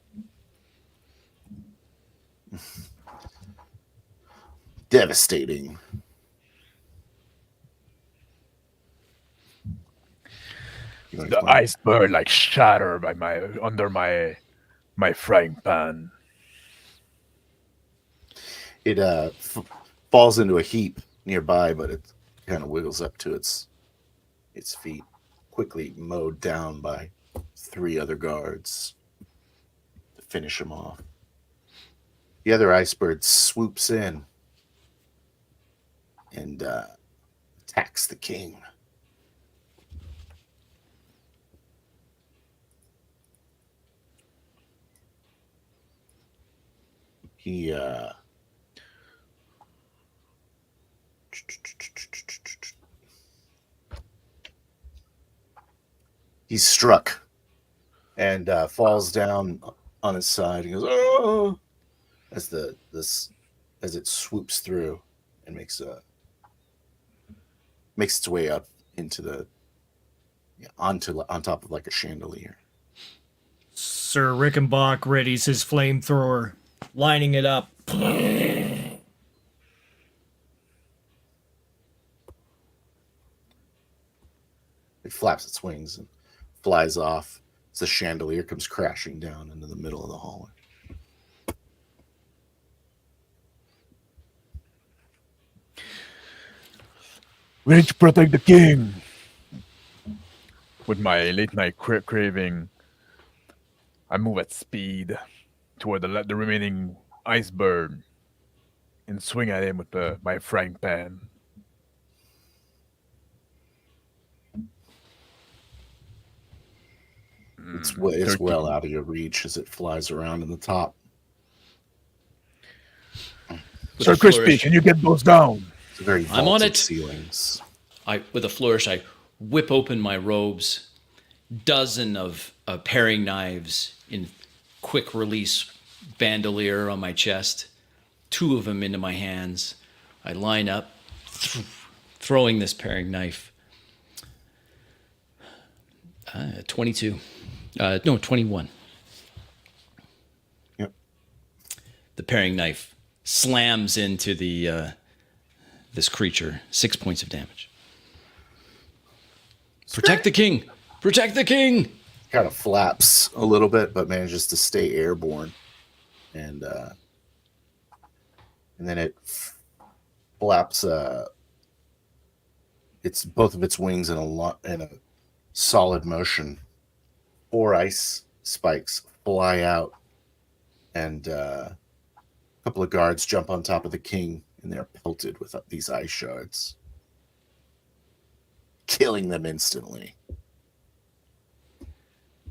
Devastating. You wanna The explain? ice bird like shatter by under my frying pan. It falls into a heap nearby, but it kind of wiggles up to its feet, quickly mowed down by 3 other guards to finish him off. The other icebird swoops in and attacks the king. He's struck and falls down on his side. He goes, "Oh!" as as it swoops through and makes its way up into the on top of like a chandelier. Sir Rickenbach readies his flamethrower, lining it up. It flaps its wings and flies off as the chandelier comes crashing down into the middle of the hallway. We need to protect the king. With my late night craving, I move at speed toward the remaining iceberg and swing at him with my frying pan. It's well out of your reach as it flies around in the top. With Sir a Crispy, flourish- can you get those down? It's very I'm on vaulted it. ceilings. With a flourish, I whip open my robes, dozen of paring knives in quick release bandolier on my chest, 2 of them into my hands. I line up, throwing this paring knife. 22. No, 21. Yep. The paring knife slams into the this creature. 6 points of damage. Protect the king! Protect the king! Kind of flaps a little bit, but manages to stay airborne, and then it flaps. It's both of its wings in a solid motion. 4 ice spikes fly out, and a couple of guards jump on top of the king, and they're pelted with these ice shards, killing them instantly.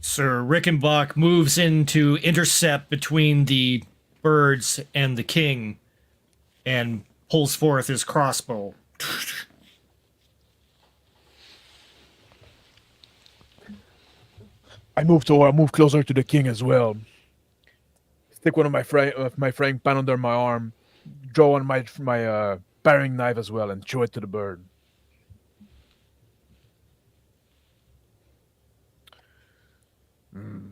Sir Rickenbach moves in to intercept between the birds and the king and pulls forth his crossbow. I move closer to the king as well. Stick one of my frying pan under my arm, draw on my paring knife as well, and throw it to the bird. Mm.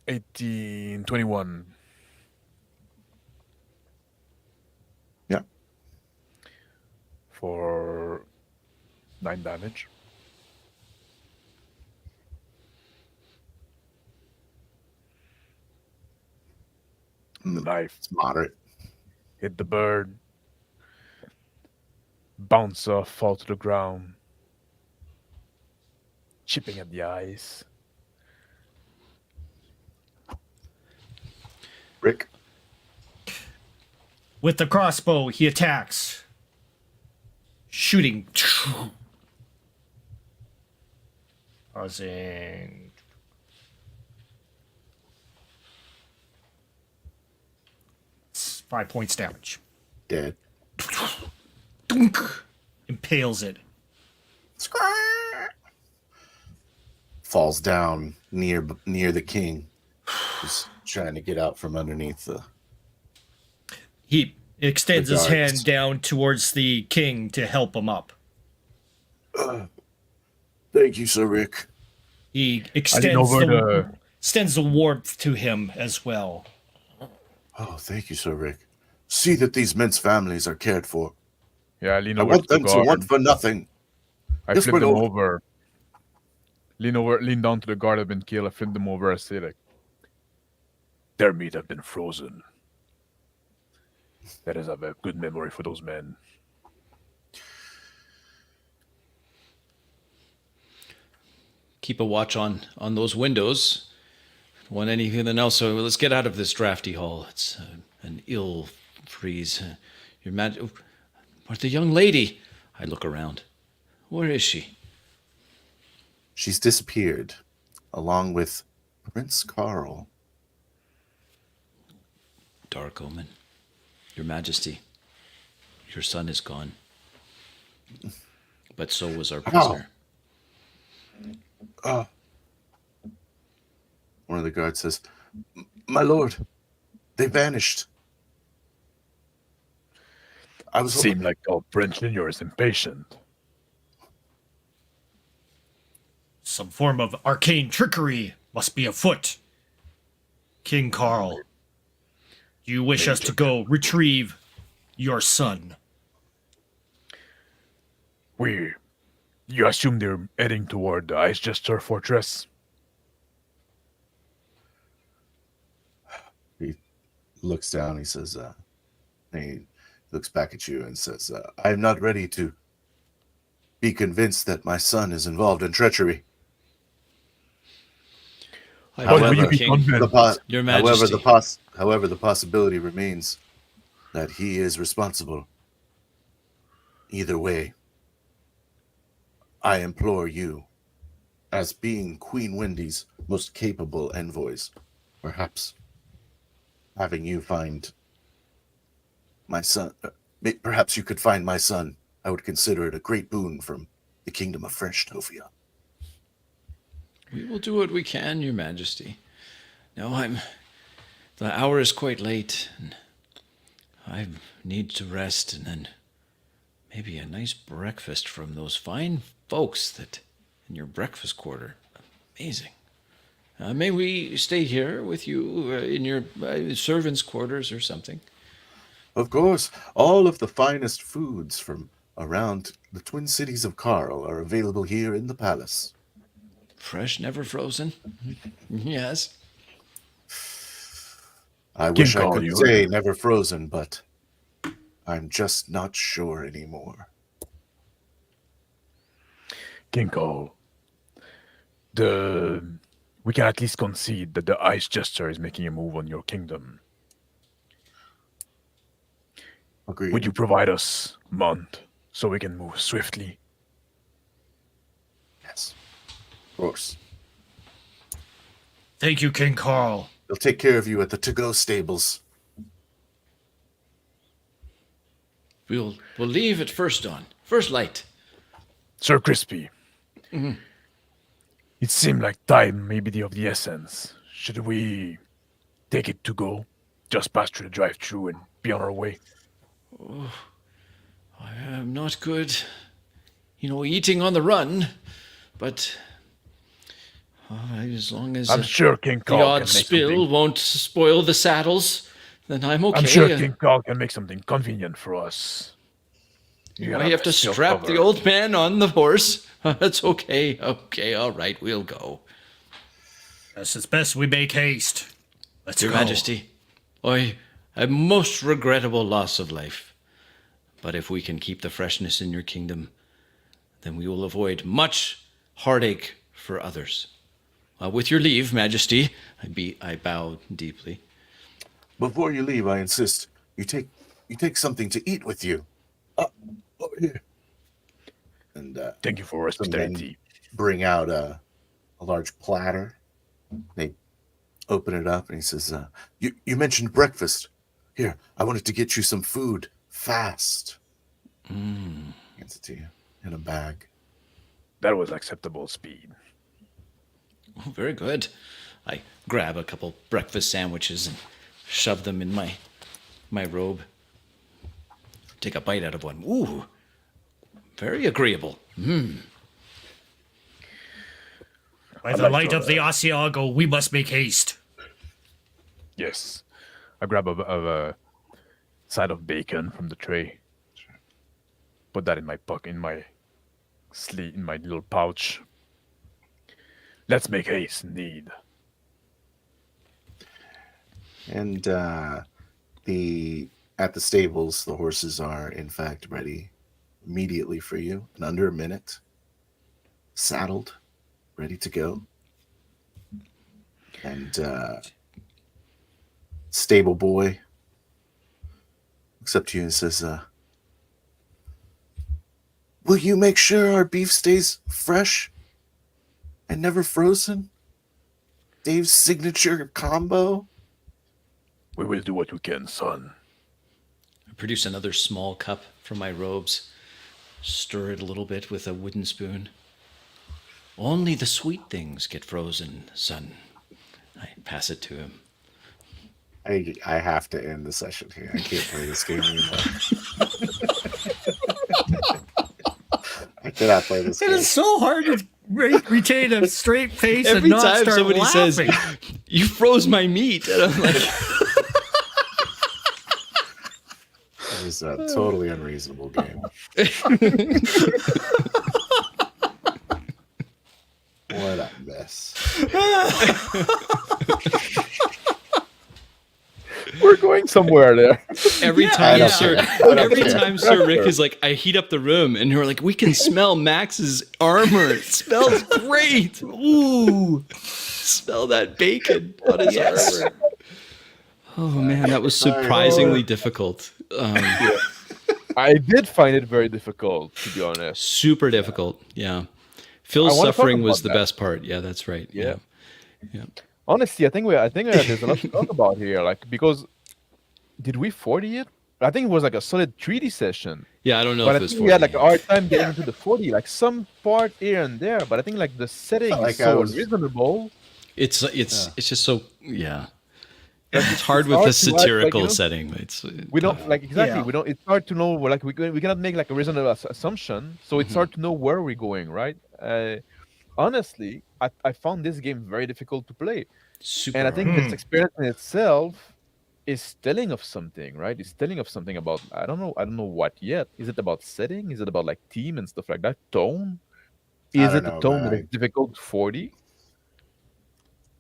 18, 21. Yeah. For 9 damage. The knife It's moderate. hit the bird, bounce off, fall to the ground, chipping at the ice. Rick? With the crossbow, he attacks, shooting. Causing 5 points damage. Dead. Dunk! Impales it. Falls down near the king, who's trying to get out from underneath the. He extends his guards. hand down towards the king to help him up. Thank you, Sir Rick. He I lean over extends the warmth to him as well. Oh, thank you, Sir Rick. See that these men's families are cared for. I lean I over want to the them to guard. want for nothing. I Just flip bring them over. over. Lean down to the guard that have been killed. I flip them over. I say, like, their meat have been frozen. That is a very good memory for those men. keep a watch on those windows. Want anything else? So let's get out of this drafty hall. It's an ill freeze. Your magic. But the young lady. I look around. Where is she? She's disappeared, along with Prince Carl. Dark omen. Your Majesty. Your son is gone. But so was our prisoner. One of the guards says, "My lord, they vanished." I was Seem like our French Junior is impatient. Some form of arcane trickery must be afoot. King Carl, do you wish us to go retrieve your son? You assume they're heading toward the Ice Jester Fortress? He looks down. He says, he looks back at you and says, "I am not ready to be convinced that my son is involved in treachery. I But will However, you be King, convinced? Your Majesty. However, the possibility remains that he is responsible. Either way, I implore you, as being Queen Wendy's most capable envoys, perhaps having you find my son. Perhaps you could find my son. I would consider it a great boon from the kingdom of Fresh Tofia." We will do what we can, Your Majesty. No, the hour is quite late, and I need to rest, and then maybe a nice breakfast from those fine folks that in your breakfast quarter. Amazing. May we stay here with you in your servants' quarters or something? Of course, all of the finest foods from around the Twin Cities of Carl are available here in the palace. Fresh, never frozen? Yes. I wish I Carl, could you say heard. never frozen, but I'm just not sure anymore. King Carl, we can at least concede that the Ice Jester is making a move on your kingdom. Agreed. Would you provide us a month so we can move swiftly? Yes, of course. Thank you, King Carl. They'll take care of you at the to-go stables. We'll leave at first dawn. First light. Sir Crispy, it seemed like time may be of the essence. Should we take it to go? Just pass through the drive-thru and be on our way? I am not good, eating on the run, but as long as I'm sure King the Carl can odd make spill something. won't spoil the saddles, then I'm okay. I'm sure King Carl can make something convenient for us. I have to strap the old man on the horse. That's okay. Okay, all right, we'll go. Yes, it's best we make haste. Let's Your go. Majesty, a most regrettable loss of life. But if we can keep the freshness in your kingdom, then we will avoid much heartache for others. With your leave, Majesty, I bow deeply. Before you leave, I insist you take something to eat with you. Over here. And Thank you for some men hospitality. bring out a large platter. They open it up, and he says, "You mentioned breakfast. Here, I wanted to get you some food fast." Hands it to you in a bag. That was acceptable speed. Oh, very good. I grab a couple breakfast sandwiches and shove them in my robe. Take a bite out of one. Ooh, very agreeable. By the like light your, of the Asiago, we must make haste. Yes. I grab a side of bacon from the tray. Put that in my pocket, in my sleeve, in my little pouch. Let's make haste, indeed. And at the stables, the horses are in fact ready immediately for you in under a minute, saddled, ready to go. And stable boy looks up to you and says, will you make sure our beef stays fresh and never frozen? Dave's signature combo? We will do what we can, son. I produce another small cup from my robes, stir it a little bit with a wooden spoon. Only the sweet things get frozen, son. I pass it to him. I have to end the session here. I can't play this game anymore. I cannot play this It game. is so hard to retain a straight face and Every not time start somebody says, laughing. "You froze my meat," and I'm like, It was a totally unreasonable game. What a mess. We're going somewhere there. every I time, don't Sir, care. I don't every care. time Sir Rick is like, I heat up the room, and you're like, we can smell Max's armor. It smells great. Ooh, smell that bacon on his armor. Oh man, that was surprisingly difficult. I did find it very difficult, to be honest. Super difficult. Yeah, I Phil's wanna talk suffering was about the that. best part. Yeah, that's right. Yeah. Yeah. Honestly, I think there's a lot to talk about here. Like, because did we 40 it? I think it was like a solid 3D session. Yeah, I don't know But I if it was think 40. we had like a hard time getting into the 40, like some part here and there. But I think like the setting Felt is like I so was- reasonable. It's just so It's hard it's with hard the to, like, satirical you know, setting. It's We don't like exactly. Yeah. We don't. It's hard to know. Like we cannot make like a reasonable assumption. So it's hard to know where we're going, right? Honestly, I found this game very difficult to play, super. and I think this experience in itself is telling of something, right? It's telling of something about I don't know what yet. Is it about setting? Is it about like theme and stuff like that? Tone? I Is don't it the know, tone man. that is difficult 40?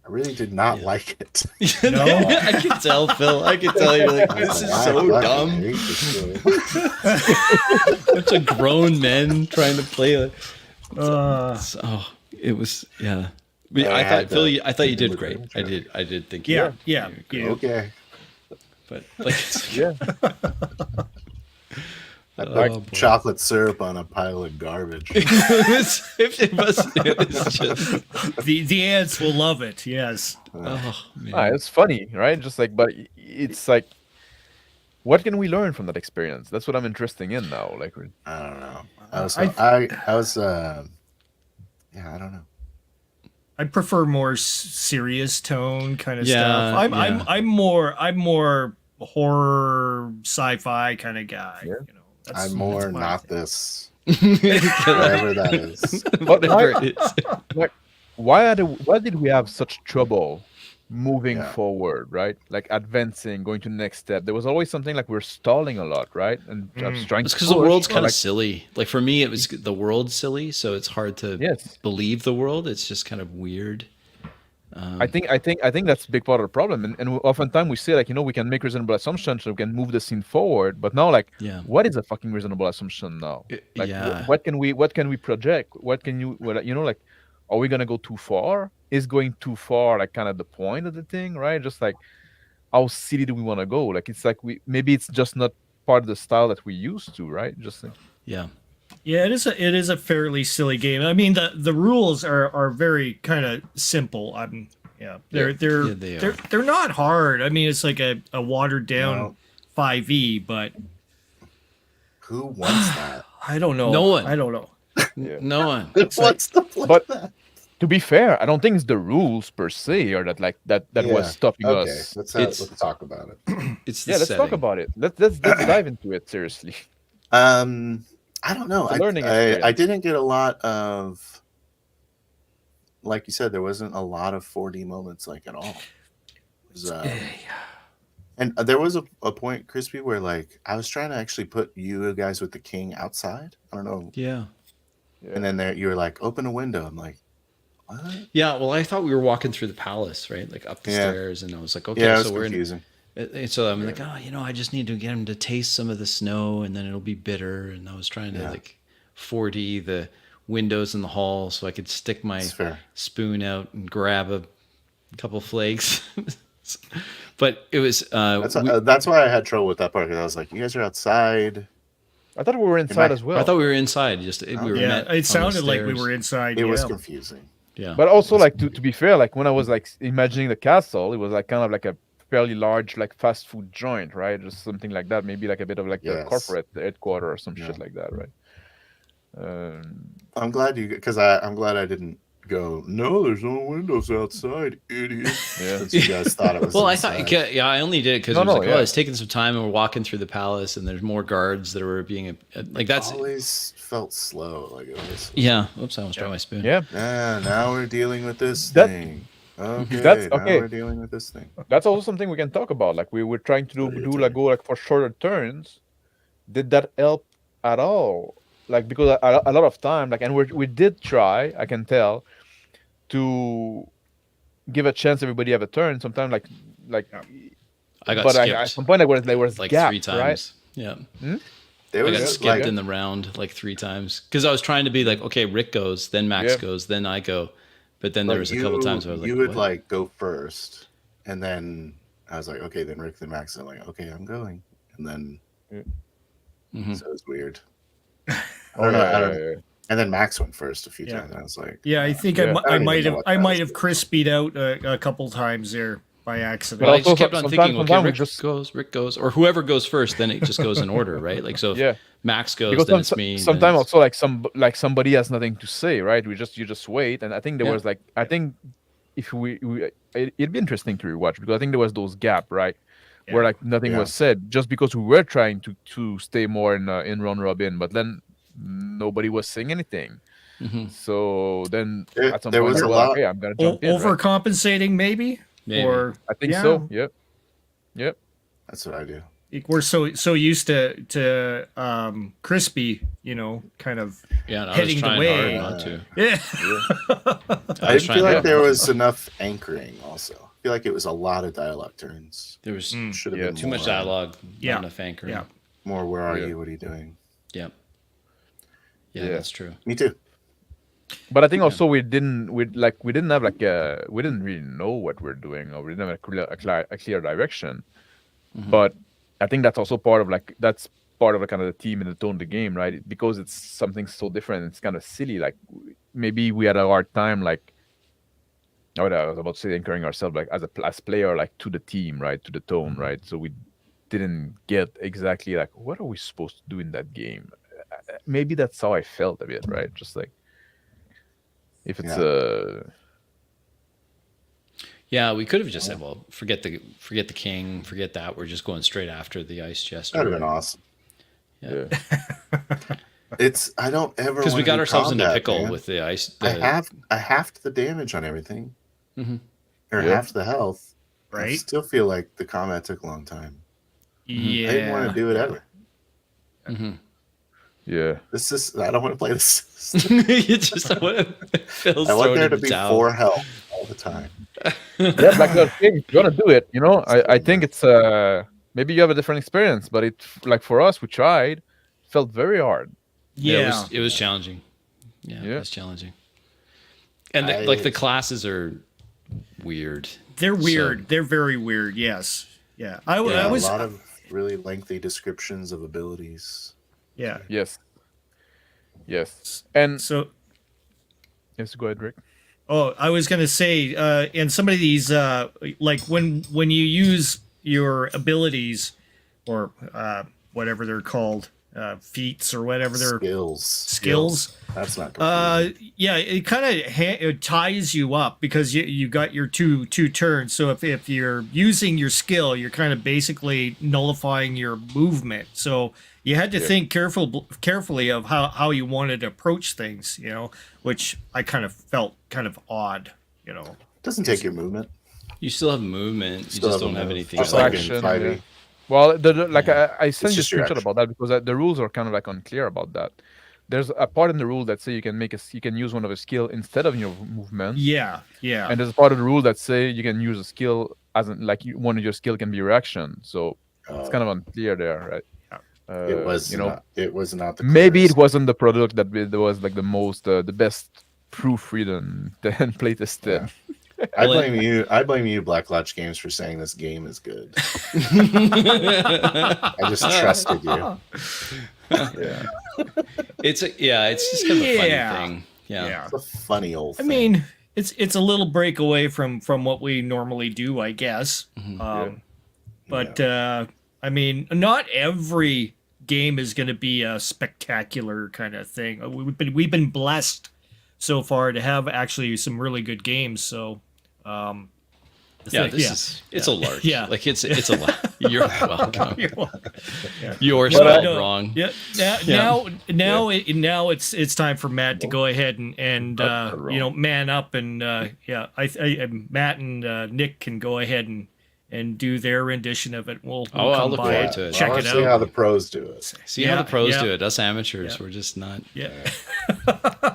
I really did not like it. No? I can tell, Phil. I can tell you're like, I was this is like, so I fucking dumb. hate this game. Bunch of grown men trying to play it. Uh, It was yeah. I I thought had Phil, to- I thought you did to great. look at I did think yeah, you, yeah. You, Okay. but like Yeah. I put boy. chocolate syrup on a pile of garbage. it was just the ants will love it. Yes. oh man. It's funny, right? Just like, but it's like, what can we learn from that experience? That's what I'm interested in now. Like, I don't know. I was, yeah, I don't know. I prefer more serious tone kind of Yeah, stuff. yeah. I'm more horror sci-fi kind of guy. Yeah. You know, that's, I'm more that's my not thing. this, whatever that is. Whatever it is. why did we have such trouble moving Yeah. forward, right? Like advancing, going to the next step. There was always something like we're stalling a lot, right? And just trying It's to because the push, world's or kind of like, silly. Like for me, it was the world's silly, so it's hard to yes. believe the world. It's just kind of weird. I think that's a big part of the problem. And oftentimes we say like, you know, we can make reasonable assumptions so we can move the scene forward. But now like Yeah. what is a fucking reasonable assumption now? Like yeah. what can we project? What can you like are we gonna go too far? Is going too far like kind of the point of the thing, right? Just like how silly do we want to go? Like it's like maybe it's just not part of the style that we used to, right? Just like Yeah. Yeah, it is a fairly silly game. I mean, the rules are very kind of simple. They're they are. they're not hard. I mean, it's like a watered down No. 5e, but Who wants that? I don't know. No one. I don't know. No one. Who wants to play But- that? to be fair, I don't think it's the rules per se or that like that Yeah. was stopping Okay, us. let's talk about it. It's the Yeah, let's talk setting. about it. Let's dive into it seriously. I don't know. It's a learning I experience. didn't get a lot of, like you said, there wasn't a lot of 4D moments like at all. It was, and there was a point, Crispy, where like I was trying to actually put you guys with the king outside. I don't know. Yeah. And then there you were like, open a window. I'm like, what? Yeah. Well, I thought we were walking through the palace, right? Like up the Yeah. stairs, and I was like, okay, Yeah, it was so we're confusing. and so I'm like, oh, I just need to get him to taste some of the snow, and then it'll be bitter. And I was trying to Yeah. like 4D the windows in the hall so I could stick my That's fair. spoon out and grab a couple flakes. But it was That's why I had trouble with that part, because I was like, you guys are outside. I thought we were inside as well. I thought we were inside. We were Yeah, met on it the sounded like we stairs. were inside. It was yeah. confusing. Yeah, But also, like to be fair, like when I was like imagining the castle, it was like kind of like a fairly large like fast food joint, right? Just something like that. Maybe like a bit of like a Yes. corporate headquarter or some Yeah. shit like that, right? I'm glad I'm glad I didn't go, no, there's no windows outside, idiot. Yeah. Since you guys thought it was well, inside. I thought, I only did it because No, it was no, like, yeah. oh, it's taking some time, and we're walking through the palace, and there's more guards that were being like that's always felt slow. Like it was. yeah. Oops, I almost dropped my spoon. Yeah, Now we're dealing with this That- thing. Okay, That's- now okay. we're dealing with this thing. that's also something we can talk about. Like we were trying to What are you do doing? like go like for shorter turns. Did that help at all? Like because a lot of time, like, and we did try. I can tell to give a chance everybody have a turn. Sometimes like I got but skipped at some point there was like gap, 3 times. right? Yeah, There I was got just, skipped like, in the round like 3 times because I was trying to be like, okay, Rick goes, then Max Yeah. goes, then I go, but then there like, was a couple times where I was like, you would what? like go first, and then I was like, okay, then Rick, then Max. I'm like, okay, I'm going, and then Mhm. so it was weird. Oh, I don't know. And then Max went first a few Yeah. times, and I was like, Yeah, I think Yeah. I I might don't even know have what I that might was. have crispied out a couple times there by accident. But Well, I also just kept on sometimes- thinking, okay, sometimes we Rick just- goes, Rick goes, or whoever goes first, then it just goes in order, right? Like, so if Yeah. Max goes, Because then it's me. then sometimes it's- also like somebody has nothing to say, right? You just wait, and I think there Yeah. was like I think if it'd be interesting to rewatch because I think there was those gap, right, where Yeah. like nothing Yeah. was said just because we were trying to stay more in round robin, but then nobody was saying anything. Mhm. So then There- at some there point, was like, a well, lot- okay, I'm gonna jump in. Right? Overcompensating, maybe? Maybe. Or I think yeah. so. Yep. that's what I do. We're so used to crispy, kind of Yeah, and I was heading the trying way. hard not to. yeah. I was trying feel to- like there was enough anchoring. Also, I feel like it was a lot of dialogue turns. There was Should have Yeah, been too much more, dialogue, Yeah. not enough anchoring. Yeah. More. Where are Yeah. you? What are you doing? Yeah. Yeah, Yeah. that's true. Me too. But I think also we didn't have like we didn't really know what we're doing or we didn't have a clear direction. But I think that's also part of that's part of the kind of the team and the tone of the game, right? Because it's something so different. It's kind of silly. Like maybe we had a hard time like. I was about to say anchoring ourselves like as player like to the team, right, to the tone, right. So we didn't get exactly like what are we supposed to do in that game. Maybe that's how I felt a bit, right? Just like if it's Yeah, we could have just said, well, forget the king, forget that. We're just going straight after the ice chest. That would have been awesome. Yeah. I don't ever Because we wanna got do ourselves in a combat, pickle man. with the ice. I halved the damage on everything, Mhm. or Yeah. half the health. I Right? still feel like the combat took a long time. Yeah. I didn't want to do it ever. Mhm. yeah. I don't want to play this. You just Phil's I want throwing there in to the be towel. 4 health all the time. Yeah, like the thing, if you want to do it, I think it's maybe you have a different experience, but it like for us, we tried, felt very hard. Yeah. It was challenging. Yeah, Yeah. it was challenging. And the, I- like the classes are weird. They're So- weird. They're very weird. Yes. Yeah. I Yeah, was. a lot of really lengthy descriptions of abilities. Yeah. Yes. And So. yes, go ahead, Rick. Oh, I was gonna say, in some of these, like when you use your abilities, or whatever they're called, feats or whatever they're skills. That's not confusing. Yeah, it kind of it ties you up because you got your two turns. So if you're using your skill, you're kind of basically nullifying your movement. So you had to think carefully of how you wanted to approach things, which I kind of felt kind of odd, Doesn't take your movement. You still have movement. You Still just have a don't have move. anything Just else. like in Action, 5e. yeah. Well, I sent you a just your screenshot action. about that because the rules are kind of like unclear about that. There's a part in the rule that say you can use one of a skill instead of your movement, Yeah. and there's a part of the rule that say you can use a skill as one of your skill can be your action. So it's kind of unclear there, right? It was you know, not. It was not the. maybe it clearest. wasn't the product that was like the most, the best proofread and playtested. I Well, blame you. I blame you, Black Lodge Games, for saying this game is good. I just trusted you. Yeah. it's just kind of a funny Yeah. thing. Yeah. It's a funny old I thing. mean, it's a little break away from what we normally do, I guess. But I mean, not every game is going to be a spectacular kind of thing. We've been blessed so far to have actually some really good games. So, It's a large. Yeah. Like it's a lot. You're welcome. You're welcome. You're No, spelled no. wrong. Yeah. Now it's time for Matt to go ahead and That's wrong. man up and Matt and Nick can go ahead and do their rendition of it. We'll I'll come look by forward and to it. check I it wanna see how out. the pros do it. See how Yeah, the pros yeah. do it. Us amateurs, Yeah. we're just not. Yeah.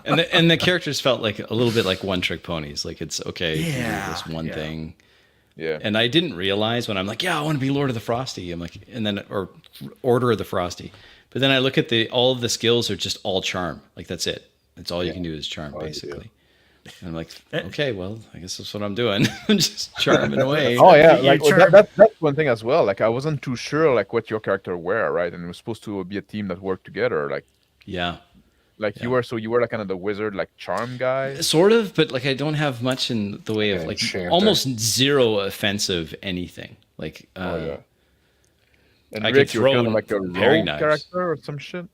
And the characters felt like a little bit like one trick ponies. Like it's okay, you can do Yeah, this one yeah. thing. Yeah. And I didn't realize when I'm like, yeah, I want to be Lord of the Frosty. I'm like, and then or Order of the Frosty. But then I look at all of the skills are just all charm. Like that's it. That's all you can do is charm, All you basically. And I'm like, okay, well, I guess that's what I'm doing. I'm just charming away. Oh yeah, You like charm- that's one thing as well. Like I wasn't too sure like what your character were, right? And it was supposed to be a team that worked together. Yeah. You were like kind of the wizard, like charm guy. Sort of, but like I don't have much in the way of like Enchanter. almost zero offensive anything. Like And I Rick, could you're throw kind of like a paring rogue knives. character or some shit.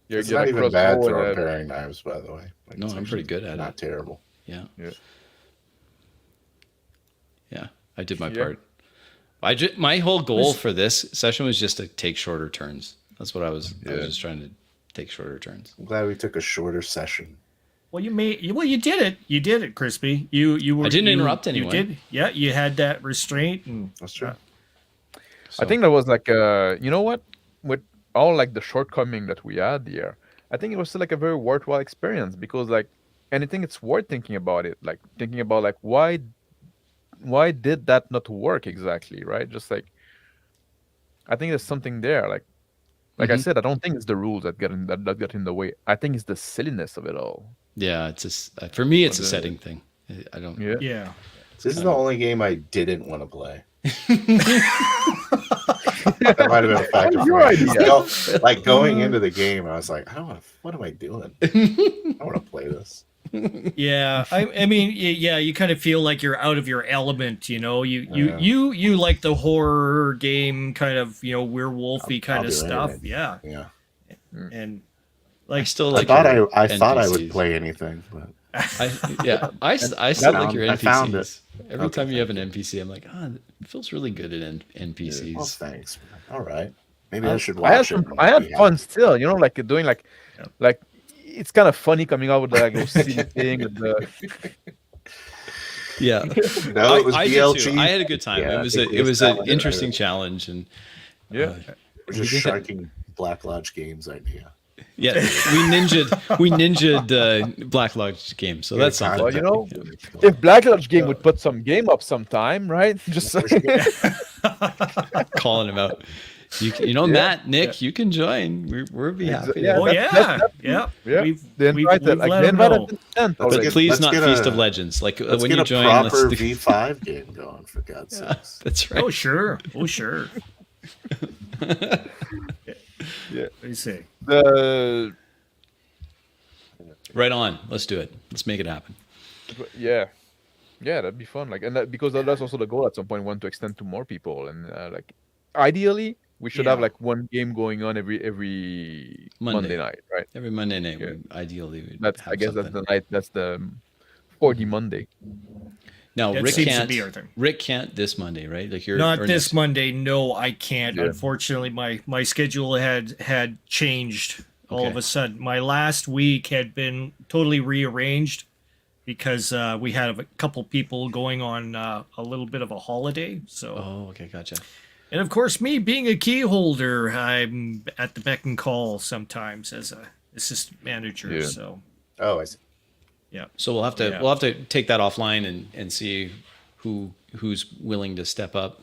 It's you're not like even bad crossbow throwing and then- paring knives, by the way. Like, No, it's I'm actually pretty good at Not it. terrible. Yeah. Yeah. Yeah. I did my Yeah. part. My whole goal for this session was just to take shorter turns. That's what I was just trying to take shorter turns. I'm glad we took a shorter session. Well, you did it. You did it, Crispy. You were. I didn't you- interrupt anyone. You did. Yeah, you had that restraint and That's true. I think that was like you know what, with all like the shortcoming that we had here, I think it was still like a very worthwhile experience because like anything it's worth thinking about it, like thinking about like why did that not work exactly, right? Just like I think there's something there. Like I said, I don't think it's the rules that get in the way. I think it's the silliness of it all. Yeah, it's just for me it's a the- setting thing. I don't Yeah. yeah. This is the only game I didn't want to play. That might have been a factor. Your for me. idea. Like going into the game, I was like, I don't want to. What am I doing? I don't want to play this. Yeah, I mean, yeah, you kind of feel like you're out of your element, You like the horror game kind of, werewolfy kind I'll of do stuff, anything. yeah, Yeah. and I like still I like thought your I thought I would NPCs. play anything, but I still like your I found it. NPCs. Every Okay, time you have an NPC, I'm like, it feels really good at NPCs. well, thanks. All right, maybe I should I had watch it. and I had be fun happy. still, like doing like it's kind of funny coming out with like those silly thing with the Yeah, No, it was I did BLG. too. I had a good time. Yeah, it was I think it was an challenge. interesting challenge, and yeah. We're just sharking Black Lodge Games idea. yeah, we ninja'd Black Lodge game, so that's Yeah, something. Well, if Black Lodge game would put some game up sometime, right? Just Calling him out. Matt, Nick, you can join. We'll be happy. Yeah, oh that's- yeah. yeah. We've They we've invited, let like they them invited know. consent Let's already. get- Please let's not get Feast a- of Legends. Like Let's when get you a join, proper let's do. V5 game going, for God's sakes. That's right. Oh sure. Yeah. What do you say? The Right on. Let's do it. Let's make it happen. yeah, that'd be fun. Like, and because that's also the goal at some point. We want to extend to more people, and like, ideally, we should have Yeah. like one game going on every Monday. Monday night, right? Every Monday night, Yeah. ideally, we'd That's have I guess something. that's the night. That's the 40 Monday. Now That Rick seems to can't. be our thing. Rick can't this Monday, right? Like you're Not or this next- Monday. No, I can't. Yeah. Unfortunately, my schedule had changed all of Okay. a sudden. My last week had been totally rearranged because we had a couple people going on a little bit of a holiday. So, Oh, okay, gotcha. and of course, me being a key holder, I'm at the beck and call sometimes as a assistant manager. Yeah. So, Oh, I see. yeah. So we'll have to take that offline and see who's willing to step up.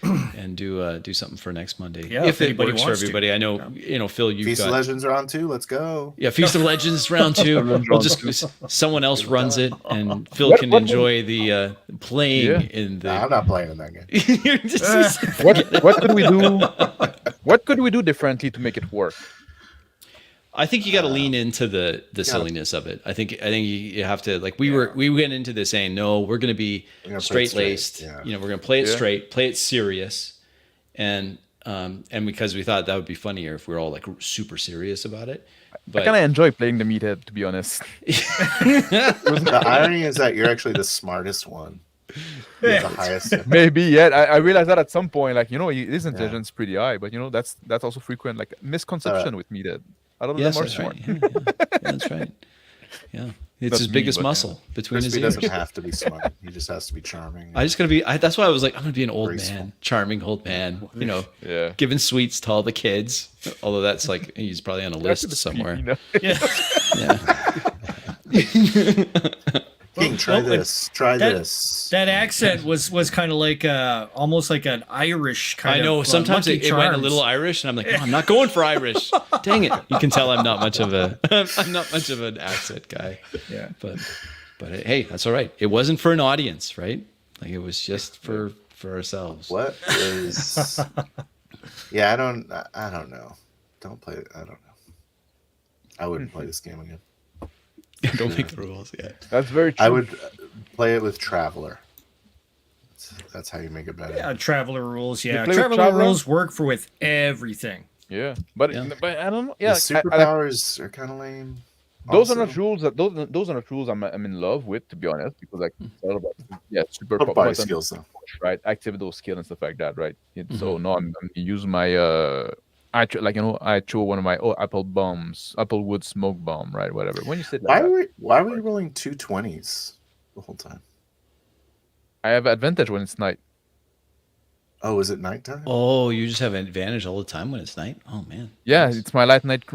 and do something for next Monday. Yeah, if if it anybody works for wants to. everybody. I know, Phil, you've Feast of got Legends round 2. Let's go. Feast of Legends round 2. Legends We'll round just someone else runs it, and Phil What- can what- enjoy the playing Yeah. in the. Nah, I'm not playing in that game. You're just- What could we do? What could we do differently to make it work? I think you got to lean into the silliness of it. I think you have to, like, we went into this saying, no, we're going to be gonna play it straight laced. straight, We're going to play it Yeah. straight, play it serious, and because we thought that would be funnier if we were all like super serious about it. I But kind of enjoy playing the meathead, to be honest. The irony is that you're actually the smartest one. You have the highest. Maybe, yeah. I realized that at some point, like, his intelligence is pretty high, but that's also frequent, like, misconception with meathead. I don't know, yes, them are that's smart. right. Yeah, that's right. Yeah, it's That's his me, biggest but, muscle between his Crispy ears. doesn't have to be smart. He just has to be charming. I just gotta be. That's why I was like, I'm gonna be an old Graceful. man, charming old man. Yeah. Giving sweets to all the kids. Although that's like he's probably on a list somewhere. Yeah. Yeah. King, try this. Try that- this. That accent was kind of like almost like an Irish kind I of. know. Sometimes Lucky it went a Charms. little Irish, and I'm like, no, I'm not going for Irish. Dang it! You can tell I'm not much of an accent guy. Yeah. But hey, that's all right. It wasn't for an audience, right? Like it was just for ourselves. What is? Yeah, I don't know. Don't play it. I don't know. I wouldn't play this game again. Don't make the rules. Yeah. That's very true. I would play it with Traveler. That's how you make it better. Yeah, Traveler rules. Yeah, play with Traveler Traveler? rules work for with everything. Yeah, but Yeah. but I don't know. The Yeah, superpowers are kind of lame. those are also. not rules. Those are not rules I'm in love with, to be honest, because like it's all about super But body button skills though. push, right? Activate those skills and stuff like that, right? So no, I'm gonna use my I throw one of my Applewood smoke bomb, right? Whatever. When you said Why that, were you rolling 220s the whole time? I have advantage when it's night. Oh, is it nighttime? Oh, you just have an advantage all the time when it's night. Oh man. Yeah, it's my late night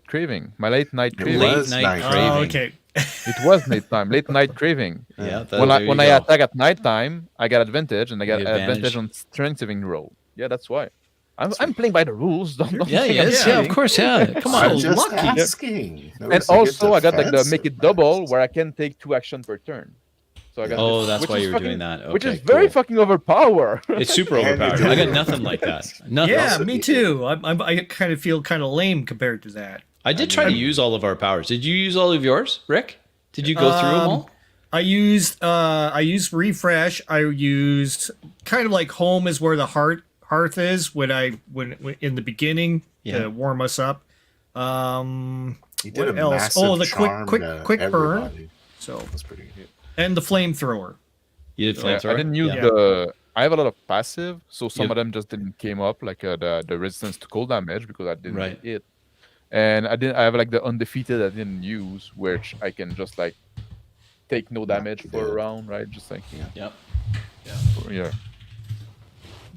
craving. My late night It craving. was Late night night. craving. Oh, okay. It was nighttime. Late night craving. Yeah. When there you I go. attack at nighttime, I get advantage, and I get The advantage. advantage on strength saving roll. Yeah, that's why. I'm playing by the rules. Don't Yeah, think I'm yes, yeah, cheating. of course, yeah. Come I'm on. just lucky. asking. And Notice you get also, I got like the make defensive it double, matches. where I can take 2 action per turn. So I got Oh, this, that's which why is you were doing fucking- that. which is Okay, very cool. fucking overpowered. It's super And you overpowered. do. I got nothing like that. Nothing. Yeah, Also- me too. I kind of feel kind of lame compared to that. I did try to use all of our powers. Did you use all of yours, Rick? Did you go through them all? I used refresh. I used kind of like home is where the hearth is when in the beginning Yeah. to warm us up. You did What a else? massive Oh, the charm quick to burn. everybody. So That's pretty good. and the flamethrower. You did Yeah, flamethrower. I didn't use Yeah. the. I have a lot of passive, so some Yep. of them just didn't came up, like the resistance to cold damage because I didn't Right. hit it, and I didn't. I have like the undefeated I didn't use, which I can just like take no damage for a good. round, right? Just like Yep. yeah.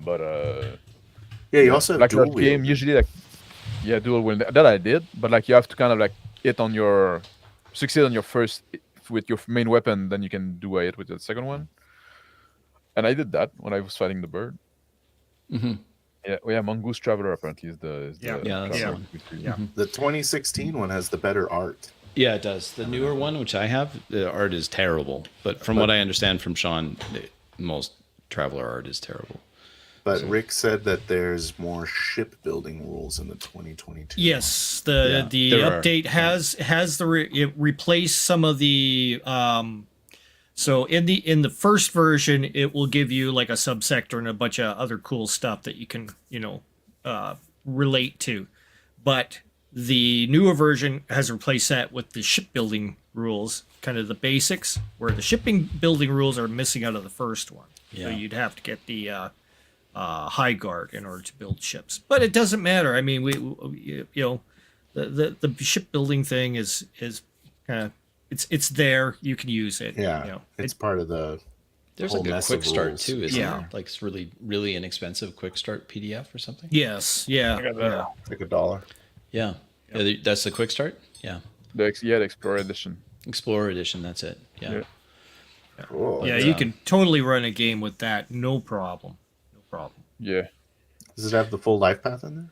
But Yeah, you also have like dual that wield. game usually like dual wield that I did, but like you have to kind of like hit on your succeed on your first with your main weapon, then you can do a hit with the second one. And I did that when I was fighting the bird. Mm-hmm. Yeah, Mongoose Traveler apparently is Yeah. Yeah, that's the traveler one. we choose. Yeah. The 2016 one has the better art. Yeah, it does. The newer one, which I have, the art is terrible. But from what I understand from Sean, most Traveler art is terrible. But Rick said that there's more shipbuilding rules in the 2022. Yes, Yeah, the there are. update has it replaced some of the so in the first version it will give you like a subsector and a bunch of other cool stuff that you can relate to, but the newer version has replaced that with the shipbuilding rules, kind of the basics, where the shipping building rules are missing out of the first one. So Yeah. you'd have to get the high guard in order to build ships, but it doesn't matter. I mean, the shipbuilding thing is kind of it's there. You can use it. Yeah, it's part of the. There's whole like a mess quick of start rules. too, isn't Yeah. there? Like it's really, really inexpensive quick start PDF or something. Yes. Yeah. Yeah. Like $1. Yeah. Yeah, that's the quick start. Yeah. The Explorer Edition. Explorer edition. That's it. Yeah. Yeah. Cool. Yeah, you can totally run a game with that, no problem. No problem. Yeah. Does it have the full life path in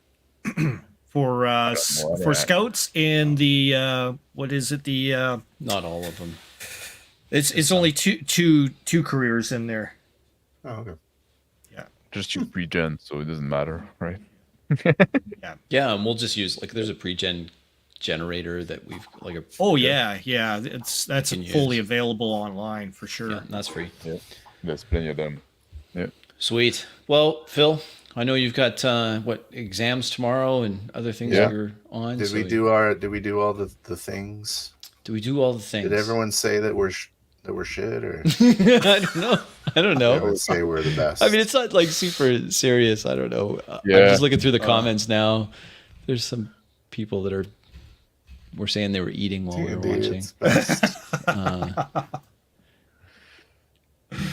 there? For scouts and the what is it? The Not all of them. it's only two careers in there. Oh, okay. Just use pre-gen, so it doesn't matter, right? Yeah, and we'll just use like there's a pre-gen generator that we've like a. Oh yeah. That's can fully use. available online for sure. Yeah, that's free. Yeah. There's plenty of them. Yeah. Sweet. Well, Phil, I know you've got exams tomorrow and other things Yeah. that you're on. Did so we do all the things? Do we do all the things? Did everyone say that we're shit or? I don't know. I don't They know. always say we're the best. I mean, it's not like super serious. I don't know. I'm Yeah. just looking through the comments now. There's some people that were saying they were eating while we were D&D, watching. it's best.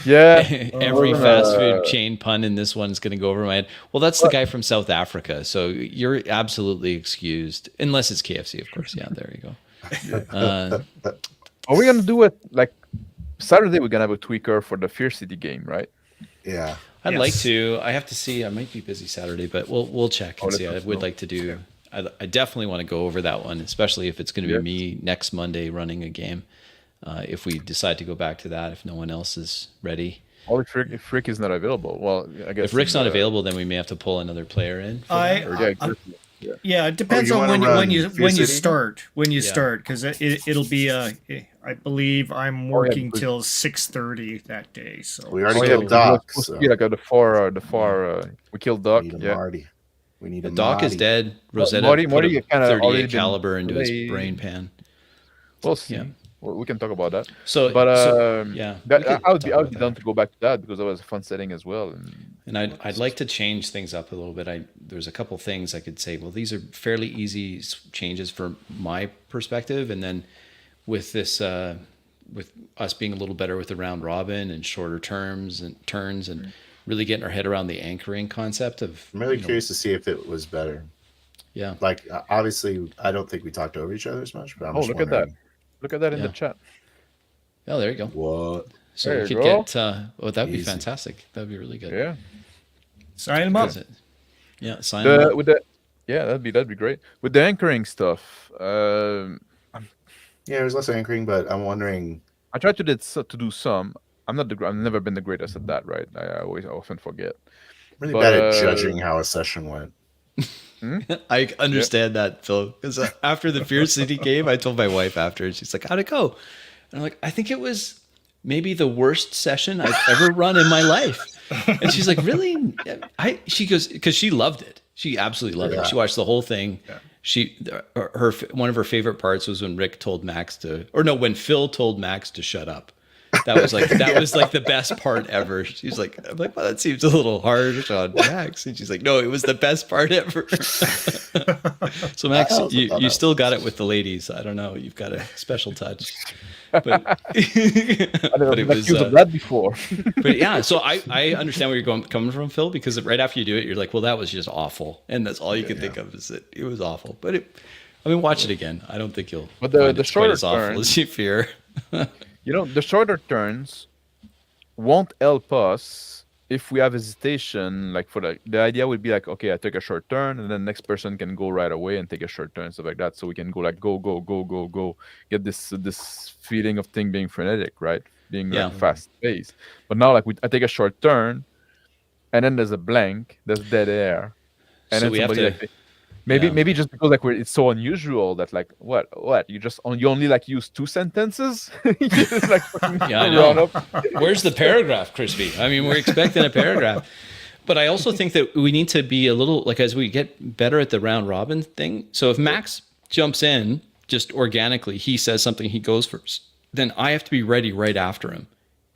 Yeah. Every fast food chain pun in this one's going to go over my head. Well, that's the guy from South Africa, so you're absolutely excused, unless it's KFC, of course. Yeah, there you go. Are we gonna do it like Saturday? We're gonna have a tweaker for the Fear City game, right? Yeah. I'd Yes. like to. I have to see. I might be busy Saturday, but we'll check and let see. I us would know. like to do. I definitely want to go over that one, especially if it's going to be me next Monday running a game. If we decide to go back to that, if no one else is ready. Or if Rick is not available, well, I guess If Rick's not available, then we may have to pull another player in. for I- that. Or, exactly. Yeah, it depends you on wanna when you run Fear City? start Yeah. start because it'll be I believe I'm working good. till 6:30 that day. So We already Oh, yeah, killed because it was Doc. supposed So to be like the far. We killed Doc. we need a Yeah. Marty. We need The a Doc is Marty. dead. Rosetta Marty put a kinda already 38 been caliber into his played. brain pan. We'll see. Yeah. We can talk about that. So, But yeah, that, we could I would be talk about down that. to go back to that because that was a fun setting as well. And I'd like to change things up a little bit. There's a couple things I could say. Well, these are fairly easy changes from my perspective, and then with this, with us being a little better with the round robin and shorter terms and turns, and really getting our head around the anchoring concept of. I'm really curious to see if it was better. Yeah. Like, obviously, I don't think we talked over each other as much, but I'm just look at that! wondering Look at that in Yeah. the chat. Oh, there you go. what. So There we you could go. get. Oh, that'd be Easy. fantastic. That'd be really good. Yeah. sign them up. Yeah. Sign them up. With the yeah, that'd be great with the anchoring stuff. Yeah, there's less anchoring, but I'm wondering. I tried to do some. I've never been the greatest at that, right? I often forget. I'm really But, bad at judging how a session went. I understand that, Phil. Because after the Fear City game, I told my wife after, and she's like, "How'd it go?" And I'm like, "I think it was maybe the worst session I've ever run in my life." And she's like, "Really?" She goes, because she loved it. She absolutely loved it. She watched the whole thing. Her one of her favorite parts was when Rick told Max when Phil told Max to shut up. That was like the best part ever. She's like, I'm like, well, that seems a little harsh on Max. And she's like, no, it was the best part ever. So Max, you still got it with the ladies. I don't know. You've got a special touch. But, I never but it been was, accused of that before. but yeah, so I understand where you're coming from, Phil, because right after you do it, you're like, well, that was just awful. And that's all you can think of is that it was awful. But watch it again. I don't think you'll But find the it's quite shorter as awful turn- as you fear. The shorter turns won't help us if we have hesitation. Like the idea would be like, okay, I take a short turn, and then the next person can go right away and take a short turn, stuff like that. So we can go like go, get this feeling of thing being frenetic, right? Being Yeah. like fast paced. But now like I take a short turn, and then there's a blank, there's dead air, and So then we have somebody to- like. Maybe Yeah. just because like it's so unusual that like what you only like use two sentences. You just, like, Yeah, I run know. up. Where's the paragraph, Crispy? I mean, we're expecting a paragraph. But I also think that we need to be a little, like, as we get better at the round robin thing. So if Max jumps in just organically, he says something, he goes first, then I have to be ready right after him.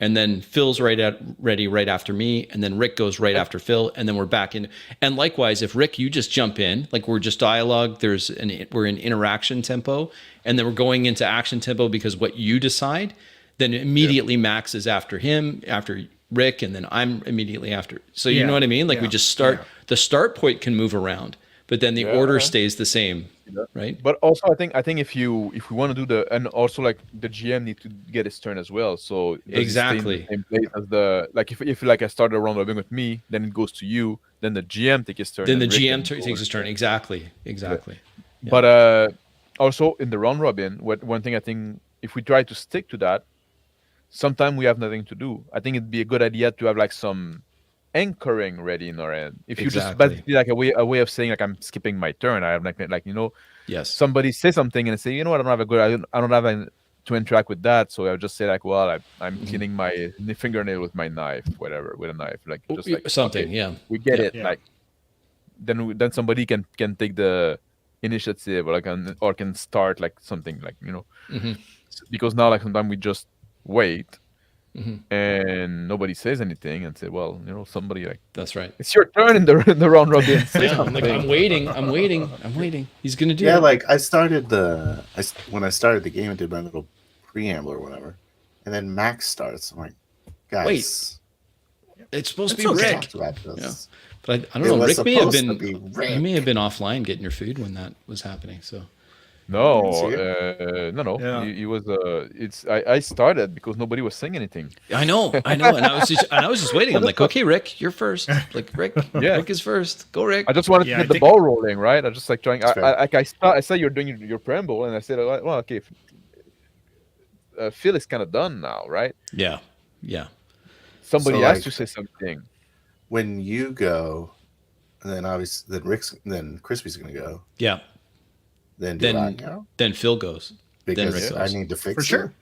And then Phil's ready right after me. And then Rick goes right after Phil. And then we're back in. And likewise, if Rick, you just jump in, like we're just dialogue, we're in interaction tempo, and then we're going into action tempo because what you decide, then immediately Max is after him, after Rick, and then I'm immediately after. So you know what I mean? Like we just start, the start point can move around, but then the Yeah. order stays the same, Yeah. right? But also, I think if we want to do and also like the GM need to get his turn as well. So does he stay in the Exactly. same place as the like if like I started a round robin with me, then it goes to you, then the GM takes his turn. Then the and Rick GM can go takes his turn. Exactly. Exactly. Yeah. But also in the round robin, one thing I think if we try to stick to that, sometimes we have nothing to do. I think it'd be a good idea to have like some anchoring ready in our end. If you just Exactly. basically like a way of saying like I'm skipping my turn. I have like Yes. somebody say something and say, you know what, I don't have to interact with that. So I'll just say like, well, I'm cleaning my fingernail with my knife, whatever, with a knife, like just like Something. okay, Yeah. we get Yeah. it. Yeah. Like then somebody can take the initiative or can start like something like because now like sometimes we just wait and nobody says anything and say, well, somebody like That's right. it's your turn in the round robin. Say Yeah. I'm like, something. I'm waiting. He's gonna do Yeah, it. like I started when I started the game, I did my little preamble or whatever, and then Max starts. I'm like, guys, It's supposed to It's be okay. Rick. talked about this. But I It don't know. was Rick may have supposed to been. be Rick. You may have been offline getting your food when that was happening. So No, See no. Yeah. He was. I started because nobody was saying anything. I know, and I was just waiting. I'm like, okay, Rick, you're first. Like Rick, Yeah. Rick is first. Go, Rick. I just wanted Yeah, to I get the think- ball rolling, right? I just like trying. That's fair. I saw you're doing your preamble, and I said, well, okay. Phil is kind of done now, right? Yeah, yeah. Somebody So, has like- to say something. When you go, and then obviously then Crispy's gonna go. Yeah. Then do I Then go? then Phil goes. Because Rick I goes. need to fix For sure.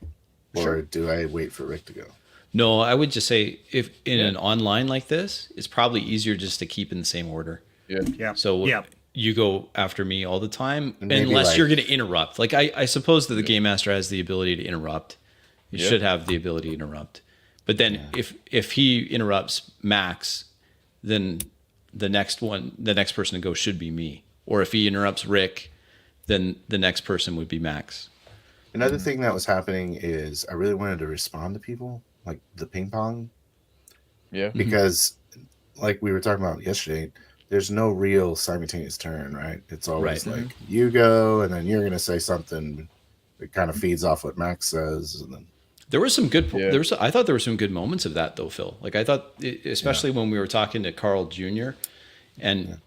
it, or do I wait for Rick to go? No, I would just say if in an online like this, it's probably easier just to keep in the same order. Yeah. Yeah. So yeah. you go after me all the time, And maybe, unless like- you're going to interrupt. Like I suppose that the game master has the ability to interrupt. You Yeah. should have the ability to interrupt. But then if he interrupts Max, then the next person to go should be me. Or if he interrupts Rick, then the next person would be Max. Another thing that was happening is I really wanted to respond to people, like the ping pong, Yeah. because like we were talking about yesterday, there's no real simultaneous turn, right? It's always Right. like you go and then you're gonna say something that kind of feeds off what Max says, and then There were some good. Yeah. I thought there were some good moments of that though, Phil. Like I thought, especially when we were talking to Carl Jr. and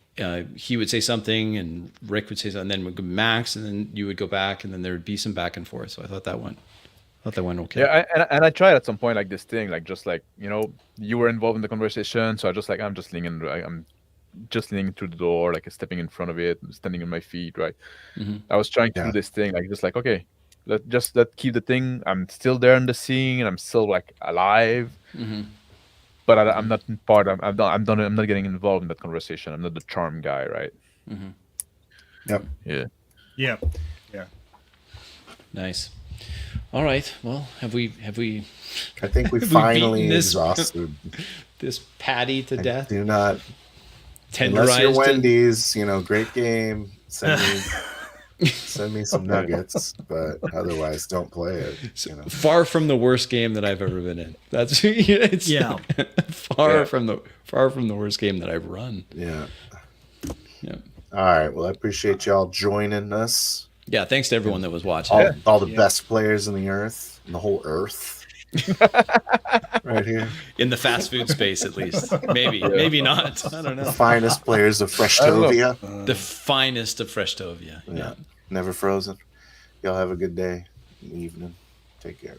he would say something, and Rick would say something, and then would go Max, and then you would go back, and then there would be some back and forth. So I thought that went okay. Yeah, and I tried at some point like this thing, like just like you were involved in the conversation, so I'm just leaning through the door, like stepping in front of it, standing on my feet, right? I was trying to do this thing, like just like okay, let's keep the thing. I'm still there in the scene, and I'm still like alive, but I'm not part. I'm not getting involved in that conversation. I'm not the charm guy, right? yep. Yeah. Yeah. Yeah. Nice. All right. Well, have we I think we We've finally beaten this- exhausted. this patty to death? Do not, unless you're Tenderized it? Wendy's, great game. Send me some nuggets, but otherwise, don't play it. Far from the worst game that I've ever been in. That's it's Yeah. far from the worst game that I've run. Yeah. Yeah. All right. Well, I appreciate y'all joining us. Yeah. Thanks to everyone that was watching. All the best players in the earth, in the whole earth. Right here. In the fast food space, at least. Maybe not. I don't The know. finest players of I don't know. Freshtovia. The finest of Freshtovia. Yeah. Never frozen. Y'all have a good day, evening. Take care.